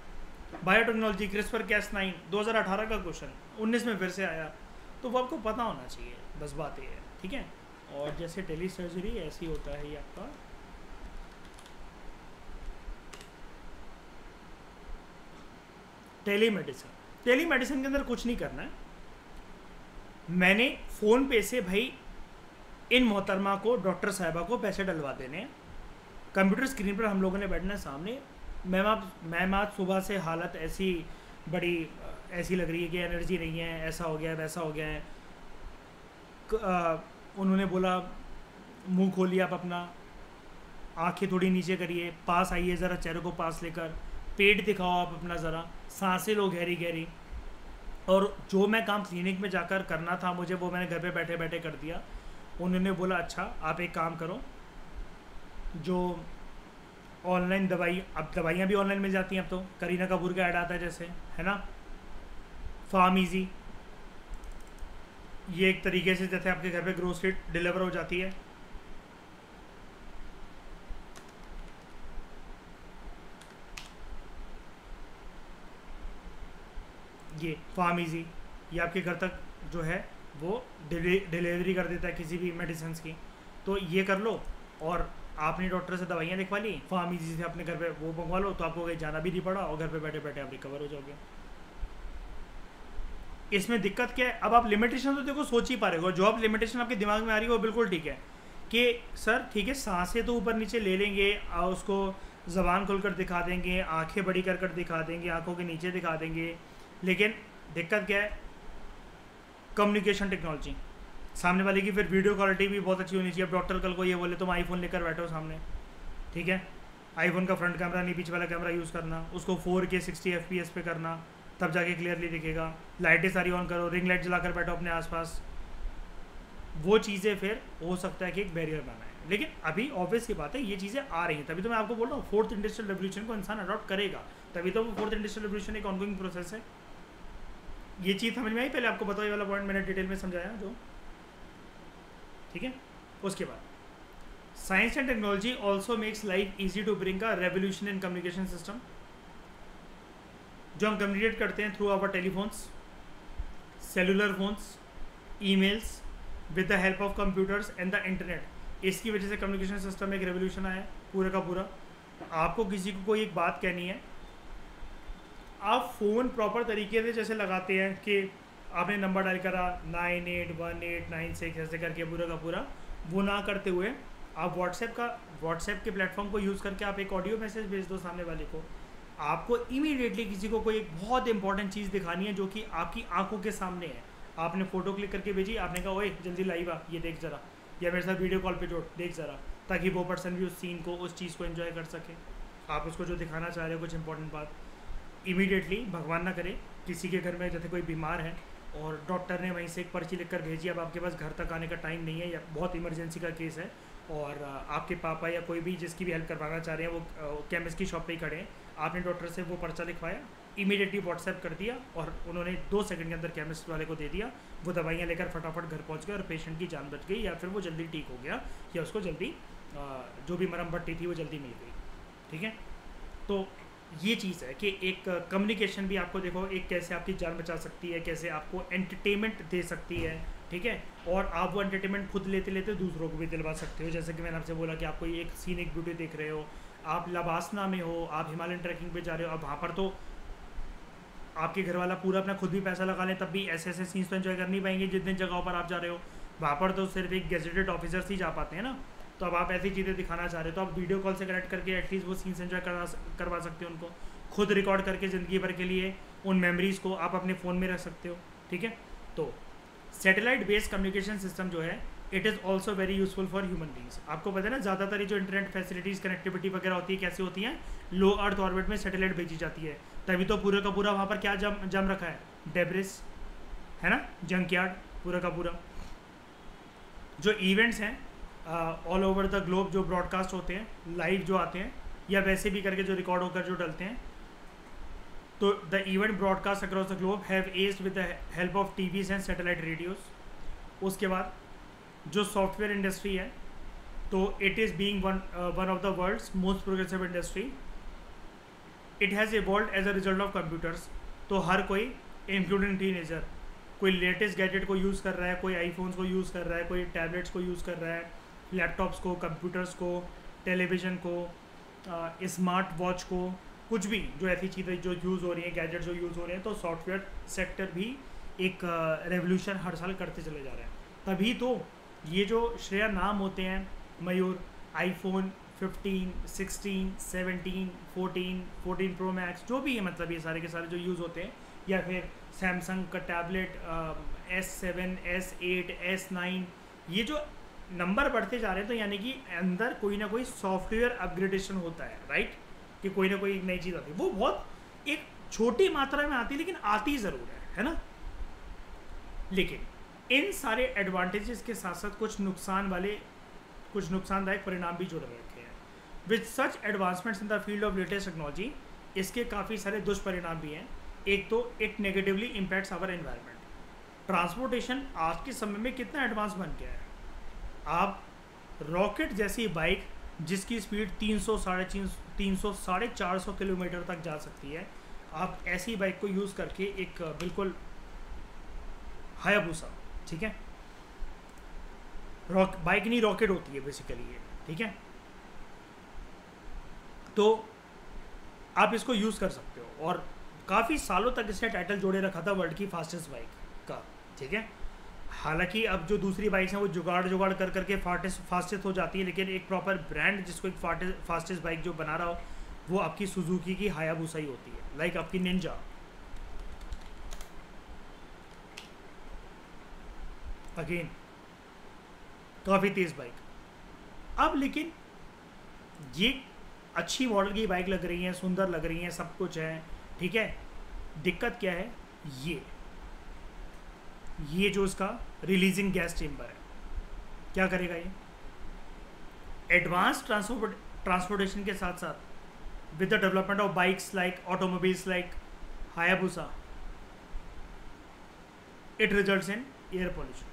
Speaker 1: बायोटेक्नोलॉजी, CRISPR-Cas9 2018 का क्वेश्चन 19 में फिर से आया, तो वो आपको पता होना चाहिए, बस बात ये है, ठीक है। और जैसे टेली सर्जरी ऐसी होता है ये आपका टेलीमेडिसिन। टेलीमेडिसिन के अंदर कुछ नहीं करना है, मैंने फ़ोन पे से भाई इन मोहतरमा को, डॉक्टर साहिबा को पैसे डलवा देने हैं, कंप्यूटर स्क्रीन पर हम लोगों ने बैठना है सामने, मैम आज सुबह से हालत ऐसी बड़ी ऐसी लग रही है कि एनर्जी नहीं है, ऐसा हो गया है वैसा हो गया है। उन्होंने बोला मुंह खोलिए आप अपना, आंखें थोड़ी नीचे करिए, पास आइए ज़रा चेहरे को पास लेकर, पेट दिखाओ आप अपना ज़रा, सांसें लो गहरी गहरी। और जो मैं काम क्लिनिक में जाकर करना था मुझे, वो मैंने घर पे बैठे बैठे कर दिया। उन्होंने बोला अच्छा आप एक काम करो, जो ऑनलाइन दवाई, अब दवाइयाँ भी ऑनलाइन मिल जाती हैं अब तो, करीना कपूर का ऐड आता है जैसे, है ना, फार्म इजी, ये एक तरीके से जैसे आपके घर पे ग्रोसरी डिलीवर हो जाती है। ये फार्म इजी, ये आपके घर तक जो है वो डिलीवरी कर देता है किसी भी मेडिसिन की। तो ये कर लो, और आपने डॉक्टर से दवाइयाँ लिखवा ली, फार्म इजी से अपने घर पे वो मंगवा लो, तो आपको कहीं जाना भी नहीं पड़ा और घर पे बैठे बैठे आप रिकवर हो जाओगे। इसमें दिक्कत क्या है, अब आप लिमिटेशन तो देखो सोच ही पा रहे हो, जो आप लिमिटेशन आपके दिमाग में आ रही है वो बिल्कुल ठीक है कि सर ठीक है सांसें तो ऊपर नीचे ले लेंगे, उसको ज़बान खोल कर दिखा देंगे, आंखें बड़ी कर कर दिखा देंगे, आंखों के नीचे दिखा देंगे, लेकिन दिक्कत क्या है, कम्युनिकेशन टेक्नोलॉजी, सामने वाले की फिर वीडियो क्वालिटी भी बहुत अच्छी होनी चाहिए। अब डॉक्टर कल को ये बोले तुम आईफोन लेकर बैठो सामने, ठीक है, आईफोन का फ्रंट कैमरा नहीं पीछे वाला कैमरा यूज़ करना, उसको 4K 60 FPS पे करना, तब जाके क्लियरली दिखेगा, लाइटें सारी ऑन करो, रिंग लाइट जलाकर बैठो अपने आसपास, वो चीज़ें फिर हो सकता है कि एक बैरियर बना है। लेकिन अभी ऑब्वियस की बात है ये चीज़ें आ रही हैं, तभी तो मैं आपको बोल रहा हूँ फोर्थ इंडस्ट्रियल रेवोल्यूशन को इंसान अडॉप्ट करेगा, तभी तो फोर्थ इंडस्ट्रियल रेवोल्यूशन एक ऑनगोइंग प्रोसेस है। ये चीज़ समझ में आई, पहले आपको बताओ ये वाला पॉइंट मैंने डिटेल में समझाया जो, ठीक है। उसके बाद science and technology also makes life easy to bring a revolution in communication system, जो हम कम्युनिकेट करते हैं through our telephones, cellular phones, emails, with the help of computers and the internet, इसकी वजह से कम्युनिकेशन सिस्टम में एक revolution आया है पूरा का पूरा। आपको किसी को कोई एक बात कहनी है, आप फ़ोन प्रॉपर तरीके से जैसे लगाते हैं कि आपने नंबर डायल करा 981896 ऐसे करके पूरा का पूरा, वो ना करते हुए आप व्हाट्सएप के प्लेटफॉर्म को यूज़ करके आप एक ऑडियो मैसेज भेज दो सामने वाले को। आपको इमीडिएटली किसी को कोई एक बहुत इंपॉर्टेंट चीज़ दिखानी है जो कि आपकी आंखों के सामने है, आपने फ़ोटो क्लिक करके भेजी, आपने कहा ओए जल्दी लाइव आ, ये देख ज़रा, या मेरे साथ वीडियो कॉल पे जोड़ देख ज़रा, ताकि वो पर्सन भी उस सीन को, उस चीज़ को एंजॉय कर सके। आप उसको जो दिखाना चाह रहे हो कुछ इंपॉर्टेंट बात, इमीडिएटली, भगवान ना करे किसी के घर में जैसे कोई बीमार है और डॉक्टर ने वहीं से एक पर्ची लिख कर भेजी, अब आपके पास घर तक आने का टाइम नहीं है या बहुत इमरजेंसी का केस है, और आपके पापा या कोई भी जिसकी भी हेल्प करवाना चाह रहे हैं वो केमिस्ट की शॉप पे ही खड़े हैं, आपने डॉक्टर से वो पर्चा लिखवाया, इमीडिएटली व्हाट्सएप कर दिया और उन्होंने 2 सेकंड के अंदर केमिस्ट वाले को दे दिया, वो दवाइयाँ लेकर फटाफट घर पहुँच गए और पेशेंट की जान बच गई, या फिर वो जल्दी ठीक हो गया, या उसको जल्दी जो भी मरहम पट्टी थी वो जल्दी मिल गई, ठीक है। तो ये चीज़ है कि एक कम्युनिकेशन भी आपको देखो एक कैसे आपकी जान बचा सकती है, कैसे आपको एंटरटेनमेंट दे सकती है, ठीक है, और आप वो एंटरटेनमेंट खुद लेते लेते दूसरों को भी दिलवा सकते हो। जैसे कि मैंने आपसे बोला कि आप कोई एक सीनिक ब्यूटी देख रहे हो, आप लबासना में हो, आप हिमालयन ट्रैकिंग पे जा रहे हो, अब वहाँ पर तो आपके घर वाला पूरा अपना खुद भी पैसा लगा लें तब भी ऐसे ऐसे सीन्स तो एंजॉय कर नहीं पाएंगे जितने जगहों पर आप जा रहे हो, वहाँ पर तो सिर्फ एक गेजेटेड ऑफिसर्स ही जा पाते हैं ना। तो अब आप ऐसी चीज़ें दिखाना चाह रहे हो तो आप वीडियो कॉल से कनेक्ट करके एटलीस्ट वो सीन्स एंजॉय करवा सकते हो उनको, खुद रिकॉर्ड करके ज़िंदगी भर के लिए उन मेमोरीज़ को आप अपने फ़ोन में रख सकते हो, ठीक है। तो सैटेलाइट बेस्ड कम्युनिकेशन सिस्टम जो है it is also very useful for human beings. आपको पता है ना ज़्यादातर ये जो इंटरनेट फैसिलिटीज़ कनेक्टिविटी वगैरह होती है कैसी होती हैं, लो अर्थ ऑर्बिट में सैटेलाइट भेजी जाती है, तभी तो पूरा का पूरा वहाँ पर क्या जम रखा है, डेब्रिस, है ना, जंकयार्ड पूरा का पूरा। जो इवेंट्स हैं ऑल ओवर द ग्लोब जो ब्रॉडकास्ट होते हैं लाइव जो आते हैं या वैसे भी करके जो रिकॉर्ड होकर जो डलते हैं, तो the event broadcast across the globe have aged with the help of TVs and satellite radios. उसके बाद जो सॉफ्टवेयर इंडस्ट्री है तो it is being one of the world's most progressive industry. It has evolve as a result of computers. तो हर कोई including teenager कोई latest gadget को यूज़ कर रहा है, कोई आईफोन्स को यूज़ कर रहा है, कोई टैबलेट्स को यूज़ कर रहा है, लैपटॉप्स को, कंप्यूटर्स को, टेलीविज़न को, स्मार्ट वॉच को, कुछ भी जो ऐसी चीज़ें जो यूज़ हो रही हैं, गैजेट्स जो यूज़ हो रहे हैं, तो सॉफ्टवेयर सेक्टर भी एक रेवोल्यूशन हर साल करते चले जा रहे हैं। तभी तो ये जो श्रेया नाम होते हैं मयूर, आईफोन 15, 16, 17, 14 प्रो मैक्स जो भी है, मतलब ये सारे के सारे जो यूज़ होते हैं, या फिर सैमसंग का टैबलेट S7, S8, S9, ये जो नंबर बढ़ते जा रहे हैं तो यानी कि अंदर कोई ना कोई सॉफ्टवेयर अपग्रेडेशन होता है, राइट, कि कोई ना कोई नई चीज़ आती है। वो बहुत एक छोटी मात्रा में आती है लेकिन आती ज़रूर है ना। लेकिन इन सारे एडवांटेजेस के साथ साथ कुछ नुकसानदायक परिणाम भी जुड़ रखे हैं। With such advancements in the field of latest technology, इसके काफ़ी सारे दुष्परिणाम भी हैं। एक तो it negatively impacts our environment. Transportation आज के समय में कितना एडवांस बन गया है। आप रॉकेट जैसी बाइक जिसकी स्पीड 300 साढ़े 400 किलोमीटर तक जा सकती है, आप ऐसी बाइक को यूज़ करके एक बिल्कुल हायाबुसा, ठीक है, बाइक नहीं रॉकेट होती है बेसिकली ये, ठीक है, तो आप इसको यूज़ कर सकते हो। और काफ़ी सालों तक इसने टाइटल जोड़े रखा था वर्ल्ड की फास्टेस्ट बाइक का, ठीक है। हालांकि अब जो दूसरी बाइक्स हैं वो जुगाड़ कर करके फास्टेस्ट हो जाती है, लेकिन एक प्रॉपर ब्रांड जिसको एक फास्टेस्ट बाइक जो बना रहा हो वो आपकी सुजुकी की हायाबुसा ही होती है, लाइक आपकी निंजा। अगेन काफ़ी तेज़ बाइक। अब लेकिन ये अच्छी मॉडल की बाइक लग रही हैं, सुंदर लग रही हैं, सब कुछ है, ठीक है। दिक्कत क्या है, ये जो इसका रिलीजिंग गैस चेम्बर है, क्या करेगा ये। एडवांस ट्रांसपोर्टेशन के साथ साथ with the development of bikes like automobiles like Hayabusa, it results in air pollution,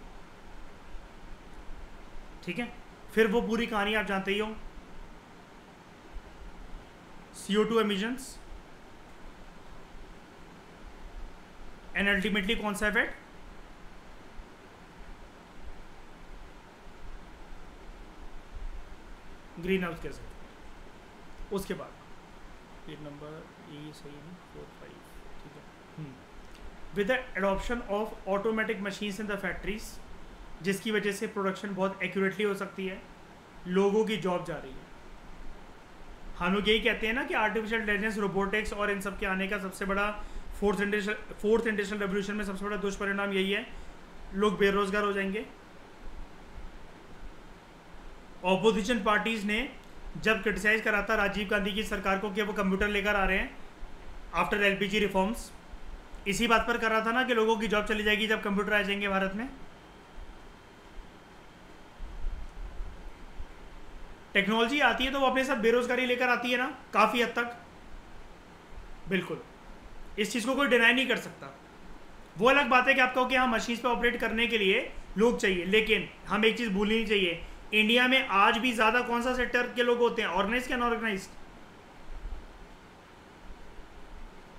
Speaker 1: ठीक है। फिर वो पूरी कहानी आप जानते ही हो, CO2 एमिशंस, एंड अल्टीमेटली कौन सा इफेक्ट, ग्रीन हाउस गैस। उसके बाद ये नंबर ये सही है, 4 5, ठीक है। With the adoption of automatic machines in the factories, जिसकी वजह से प्रोडक्शन बहुत एक्यूरेटली हो सकती है, लोगों की जॉब जा रही है। हम लोग यही कहते हैं ना कि आर्टिफिशियल इंटेलिजेंस, रोबोटिक्स और इन सब के आने का सबसे बड़ा फोर्थ इंडस्ट्रियल रेवोल्यूशन में सबसे बड़ा दुष्परिणाम यही है, लोग बेरोजगार हो जाएंगे। ऑपोजिशन पार्टीज ने जब क्रिटिसाइज करा था राजीव गांधी की सरकार को कि वो कंप्यूटर लेकर आ रहे हैं आफ्टर LPG रिफॉर्म्स, इसी बात पर कर रहा था ना कि लोगों की जॉब चली जाएगी जब कंप्यूटर आ जाएंगे भारत में। टेक्नोलॉजी आती है तो वो अपने साथ बेरोजगारी लेकर आती है ना, काफ़ी हद तक। बिल्कुल, इस चीज़ को कोई डिनाई नहीं कर सकता। वो अलग बात है कि आप कहो कि हाँ मशीन पे ऑपरेट करने के लिए लोग चाहिए, लेकिन हम एक चीज़ भूलनी नहीं चाहिए, इंडिया में आज भी ज़्यादा कौन सा सेक्टर के लोग होते हैं, ऑर्गेनाइज या अनऑर्गेनाइज?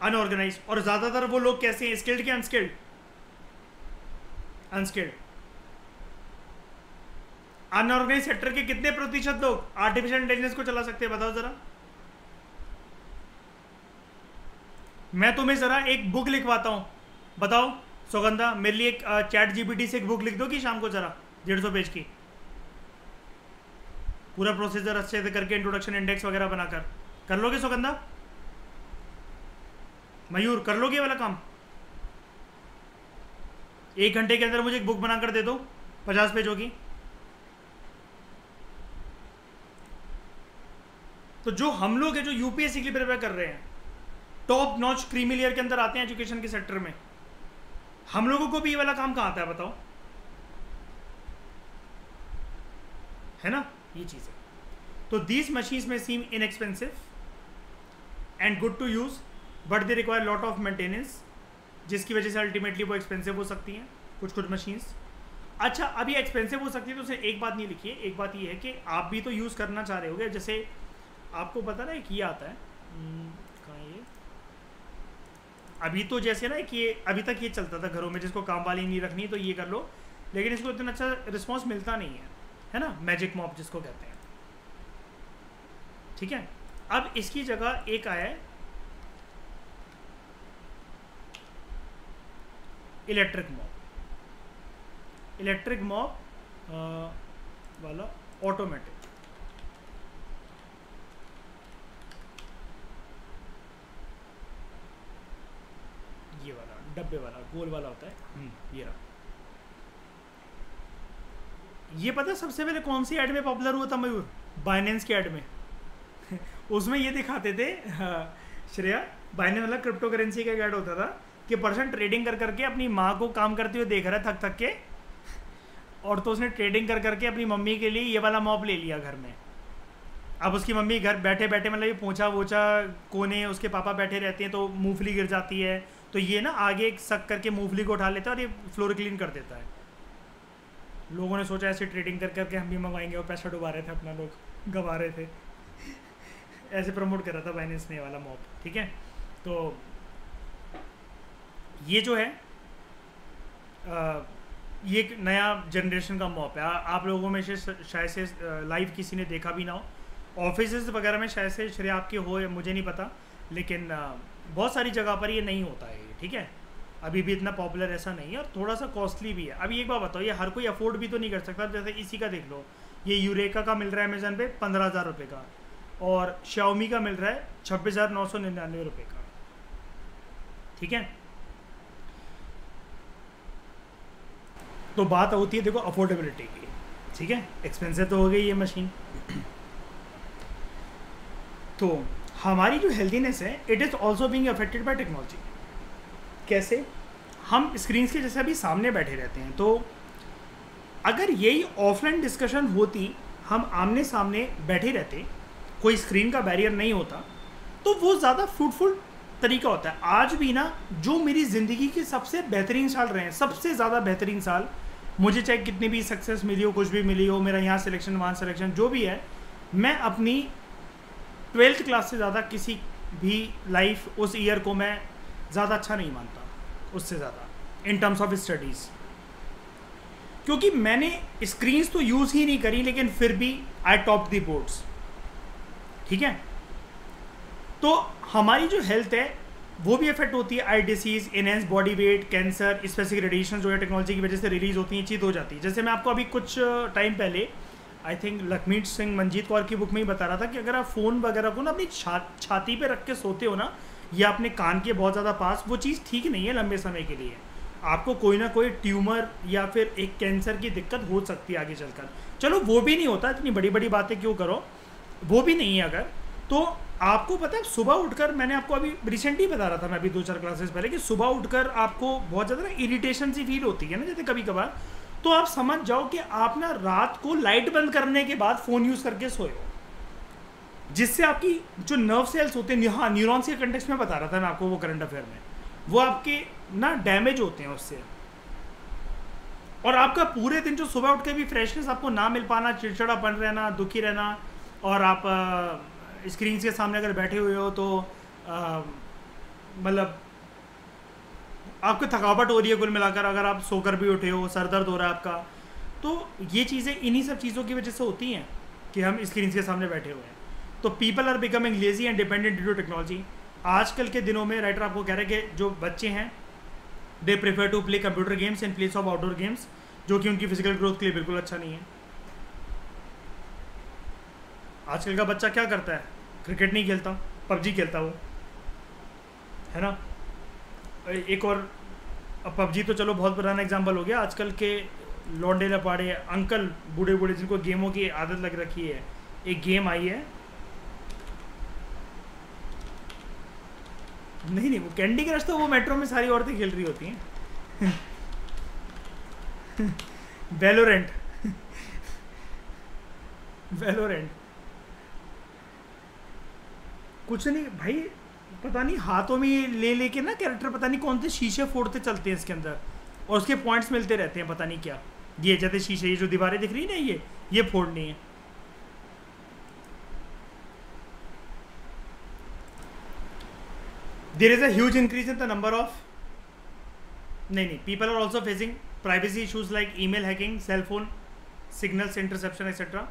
Speaker 1: अनऑर्गेनाइज। और ज़्यादातर वो लोग कैसे हैं, स्किल्ड या अनस्किल्ड? अनस्किल्ड। अनऑर्गेनाइज सेक्टर के कितने प्रतिशत लोग आर्टिफिशियल इंटेलिजेंस को चला सकते हैं, बताओ जरा। मैं तुम्हें जरा एक बुक लिखवाता हूं, बताओ सुगंधा, मेरे लिए एक ChatGPT से एक बुक लिख दो कि शाम को जरा 150 पेज की, पूरा प्रोसीजर अच्छे से करके, इंट्रोडक्शन इंडेक्स वगैरह बनाकर। कर लोगे सुगंधा? मयूर कर लोगे वाला काम? 1 घंटे के अंदर मुझे एक बुक बनाकर दे दो 50 पेजों की। तो जो हम लोग हैं जो UPSC के लिए प्रिपेयर कर रहे हैं, टॉप नॉच क्रीमी लेयर के अंदर आते हैं एजुकेशन के सेक्टर में, हम लोगों को भी ये वाला काम कहाँ आता है बताओ, है ना, ये चीज़ है। तो these machines may seem inexpensive and good to use, but they require lot of maintenance, जिसकी वजह से अल्टीमेटली वो एक्सपेंसिव हो सकती हैं कुछ मशीन्स। अच्छा, अभी एक्सपेंसिव हो सकती है तो उसे एक बात नहीं लिखी है, एक बात ये है कि आप भी तो यूज़ करना चाह रहे होगे। जैसे आपको पता ना एक ये आता है, कहाँ ये, अभी तो जैसे ना कि अभी तक ये चलता था घरों में, जिसको काम वाली नहीं रखनी तो ये कर लो, लेकिन इसको इतना अच्छा रिस्पॉन्स मिलता नहीं है ना, मैजिक मॉप जिसको कहते हैं, ठीक है। अब इसकी जगह एक आया है इलेक्ट्रिक मॉप वाला ऑटोमेटिक, ये वाला डब्बे वाला गोल वाला होता है, ये रहा, ये पता है सबसे पहले कौन सी ऐड में पॉपुलर हुआ था मयूर? बाइनेंस की ऐड में। उसमें ये दिखाते थे श्रेया, बाइनेंस मतलब क्रिप्टो करेंसी का ऐड होता था कि पर्सन ट्रेडिंग कर करके अपनी माँ को काम करते हुए देख रहा है थक थक के, और तो उसने ट्रेडिंग कर करके अपनी मम्मी के लिए ये वाला मॉप ले लिया घर में। अब उसकी मम्मी घर बैठे बैठे मतलब ये पोंछा वोछा कोने उसके पापा बैठे रहते हैं तो मूंगफली गिर जाती है, तो ये ना आगे सक करके मूंगफली को उठा लेता है और ये फ्लोर क्लीन कर देता है। लोगों ने सोचा ऐसे ट्रेडिंग कर करके हम भी मंगवाएंगे, और पैसा डुबा रहे थे अपना, लोग गंवा रहे थे। ऐसे प्रमोट कर रहा था बाइनेंस ने वाला मॉप, ठीक है। तो ये जो है ये एक नया जनरेशन का मॉप है। आप लोगों में से शायद से लाइव किसी ने देखा भी ना हो, ऑफिस वगैरह में शायद से श्रेय आपके हो या मुझे नहीं पता, लेकिन बहुत सारी जगह पर ये नहीं होता है, ठीक है। अभी भी इतना पॉपुलर ऐसा नहीं है और थोड़ा सा कॉस्टली भी है। अभी एक बात बताओ, ये हर कोई अफोर्ड भी तो नहीं कर सकता। जैसे इसी का देख लो, ये यूरेका का मिल रहा है अमेजन पे 15,000 रुपये का, और शाओमी का मिल रहा है 26,999 रुपये का, ठीक है। तो बात होती है देखो अफोर्डेबिलिटी की, ठीक है। एक्सपेंसिव तो हो गई ये मशीन। तो हमारी जो हेल्दीनेस है it is also being affected by technology. कैसे? हम स्क्रीन के जैसे अभी सामने बैठे रहते हैं, तो अगर यही ऑफलाइन डिस्कशन होती, हम आमने सामने बैठे रहते, कोई स्क्रीन का बैरियर नहीं होता, तो वो ज़्यादा फ्रूटफुल तरीका होता है। आज भी ना जो मेरी ज़िंदगी के सबसे बेहतरीन साल रहे हैं, सबसे ज़्यादा बेहतरीन साल, मुझे चाहे कितनी भी सक्सेस मिली हो, कुछ भी मिली हो, मेरा यहाँ सिलेक्शन वहाँ सिलेक्शन जो भी है, मैं अपनी 12th क्लास से ज़्यादा किसी भी लाइफ उस ईयर को मैं ज़्यादा अच्छा नहीं मानता उससे ज़्यादा इन टर्म्स ऑफ स्टडीज़। क्योंकि मैंने स्क्रीन्स तो यूज़ ही नहीं करी, लेकिन फिर भी आई टॉप दी बोर्ड्स, ठीक है। तो हमारी जो हेल्थ है वो भी इफेक्ट होती है। Eye disease, enhance body weight, cancer, specific radiation जो है टेक्नोलॉजी की वजह से रिलीज होती हैं, चीज़ हो जाती है। जैसे मैं आपको अभी कुछ टाइम पहले आई थिंक लखमीत सिंह मंजीत कौर की बुक में ही बता रहा था कि अगर आप फ़ोन वगैरह को ना अपनी छाती पे रख के सोते हो ना, या अपने कान के बहुत ज़्यादा पास, वो चीज़ ठीक नहीं है लंबे समय के लिए। आपको कोई ना कोई ट्यूमर या फिर एक कैंसर की दिक्कत हो सकती है आगे चलकर। चलो वो भी नहीं होता, इतनी बड़ी बड़ी बातें क्यों करो, वो भी नहीं है अगर, तो आपको पता है सुबह उठकर, मैंने आपको अभी रिसेंटली बता रहा था मैं अभी 2-4 क्लासेस पहले, कि सुबह उठकर आपको बहुत ज़्यादा ना इरिटेशन सी फील होती है ना जैसे कभी कभार, तो आप समझ जाओ कि आप ना रात को लाइट बंद करने के बाद फ़ोन यूज़ करके सोए हो, जिससे आपकी जो नर्व सेल्स होते हैं, हाँ न्यूरॉन्स के कंटेक्स्ट में बता रहा था मैं आपको वो करंट अफेयर में, वो आपके ना डैमेज होते हैं उससे। और आपका पूरे दिन जो सुबह उठ के भी फ्रेशनेस आपको ना मिल पाना, चिड़चिड़ापन रहना, दुखी रहना, और आप स्क्रीन के सामने अगर बैठे हुए हो तो मतलब आपको थकावट हो रही है कुल मिलाकर, अगर आप सोकर भी उठे हो, सर दर्द हो रहा है आपका, तो ये चीज़ें इन्हीं सब चीज़ों की वजह से होती हैं कि हम स्क्रीन के सामने बैठे हुए हैं। तो people are becoming lazy and dependent due to technology. आजकल के दिनों में राइटर आपको कह रहे हैं कि जो बच्चे हैं they prefer to play computer games in place of outdoor games, जो कि उनकी फिजिकल ग्रोथ के लिए बिल्कुल अच्छा नहीं है। आजकल का बच्चा क्या करता है? क्रिकेट नहीं खेलता, पबजी खेलता वो, है ना। एक और, अब पबजी तो चलो बहुत पुराना एग्जाम्पल हो गया, आजकल के लौंडे लपाड़े अंकल बूढ़े बूढ़े जिनको गेमों की आदत लग रखी है, एक गेम आई है, नहीं वो कैंडी क्रश तो वो मेट्रो में सारी औरतें खेल रही होती हैं। वैलोरेंट वैलोरेंट कुछ नहीं भाई, पता नहीं हाथों में ले लेके ना कैरेक्टर पता नहीं कौन से शीशे फोड़ते चलते हैं इसके अंदर, और उसके पॉइंट्स मिलते रहते हैं पता नहीं क्या। ये जैसे शीशे, ये जो दीवारें दिख रही है ना, ये फोड़नी है। There is a huge increase in the number of नहीं people are also facing privacy issues like email hacking, cellphone signals interception etcetera.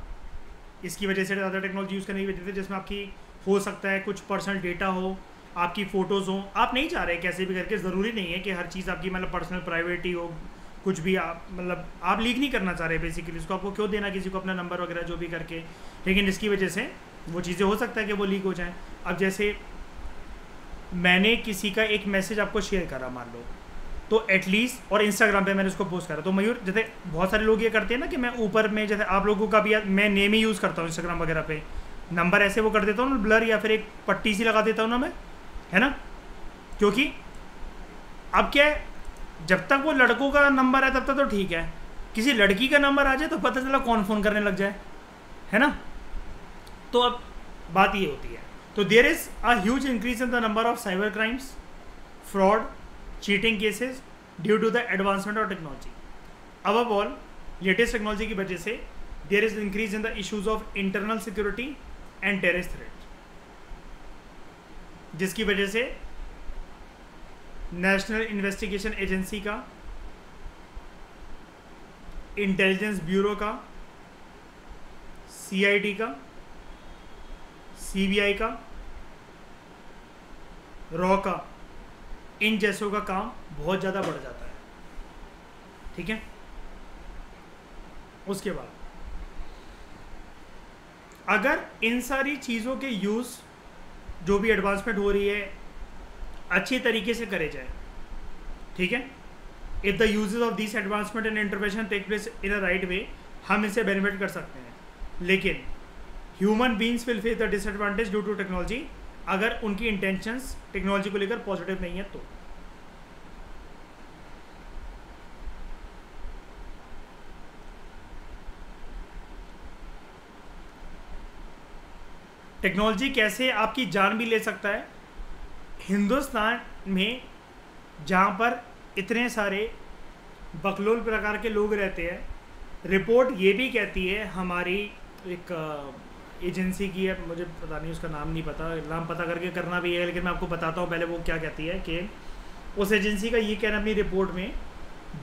Speaker 1: इसकी वजह से ज़्यादा टेक्नोलॉजी यूज़ करने की वजह से, जिसमें आपकी हो सकता है कुछ पर्सनल डेटा हो, आपकी फ़ोटोज़ हो, आप नहीं चाह रहे कैसे भी करके, ज़रूरी नहीं है कि हर चीज़ आपकी मतलब पर्सनल प्राइवेट ही हो, कुछ भी आप मतलब आप लीक नहीं करना चाह रहे बेसिकली, उसको आपको क्यों देना किसी को अपना नंबर वगैरह जो भी करके, लेकिन इसकी वजह से वो चीज़ें हो सकता है कि वो लीक हो जाएँ। अब जैसे मैंने किसी का एक मैसेज आपको शेयर करा मान लो, तो एटलीस्ट, और इंस्टाग्राम पे मैंने उसको पोस्ट करा। तो मयूर जैसे बहुत सारे लोग ये करते हैं ना कि मैं ऊपर में जैसे आप लोगों का भी मैं नेम ही यूज़ करता हूँ इंस्टाग्राम वगैरह पे, नंबर ऐसे वो कर देता हूँ ना ब्लर, या फिर एक पट्टी सी लगा देता हूँ ना मैं, है ना, क्योंकि अब क्या है, जब तक वो लड़कों का नंबर है तब तक तो ठीक है, किसी लड़की का नंबर आ जाए तो पता चला कौन फ़ोन करने लग जाए, है ना। तो अब बात ये होती है, तो there is a huge increase in the number of cyber crimes, fraud, cheating cases due to the advancement of technology. Above all latest technology की वजह से there is increase in the issues of internal security and terrorist threat, जिसकी वजह से national investigation agency का, intelligence bureau का, CID का, CBI का, रॉ का, इन जैसों का काम बहुत ज़्यादा बढ़ जाता है, ठीक है। उसके बाद अगर इन सारी चीज़ों के यूज़ जो भी एडवांसमेंट हो रही है अच्छी तरीके से करे जाए, ठीक है, if the uses of this advancement and intervention take place in a right way, हम इससे बेनिफिट कर सकते हैं। लेकिन human beings will face the disadvantage due to technology, अगर उनकी इंटेंशंस टेक्नोलॉजी को लेकर पॉजिटिव नहीं है तो। टेक्नोलॉजी कैसे आपकी जान भी ले सकता है। हिंदुस्तान में जहाँ पर इतने सारे बकलोल प्रकार के लोग रहते हैं, रिपोर्ट ये भी कहती है, हमारी एक एजेंसी की है, मुझे पता नहीं उसका नाम नहीं पता, नाम पता करके करना भी है, लेकिन मैं आपको बताता हूँ पहले वो क्या कहती है, कि उस एजेंसी का ये कहना अपनी रिपोर्ट में,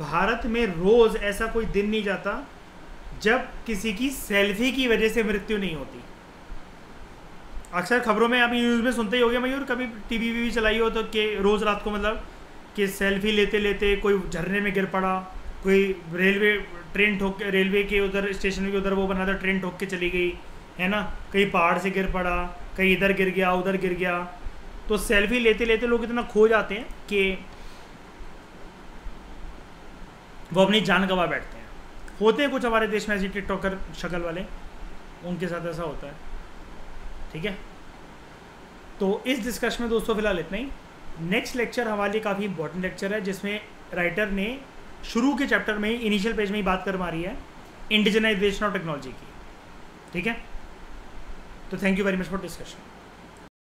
Speaker 1: भारत में रोज़ ऐसा कोई दिन नहीं जाता जब किसी की सेल्फी की वजह से मृत्यु नहीं होती। अक्सर खबरों में आप न्यूज़ में सुनते ही होंगे मयूर, कभी टीवी वीवी चलाई हो तो, कि रोज़ रात को मतलब कि सेल्फी लेते लेते कोई झरने में गिर पड़ा, कोई रेलवे ट्रेन ठोक के, रेलवे के उधर स्टेशन के उधर वो बना था, ट्रेन ठोक के चली गई, है ना, कहीं पहाड़ से गिर पड़ा, कहीं इधर गिर गया उधर गिर गया। तो सेल्फी लेते लेते लोग इतना खो जाते हैं कि वो अपनी जान गंवा बैठते हैं। होते हैं कुछ हमारे देश में ऐसे टिकटॉकर शक्ल वाले, उनके साथ ऐसा होता है, ठीक है। तो इस डिस्कशन में दोस्तों फिलहाल इतना ही। नेक्स्ट लेक्चर हमारे लिए काफ़ी इंपॉर्टेंट लेक्चर है, जिसमें राइटर ने शुरू के चैप्टर में ही, इनिशियल पेज में ही बात कर मारी है इंडिजिनाइजेशन ऑफ टेक्नोलॉजी की, ठीक है। तो thank you very much for discussion.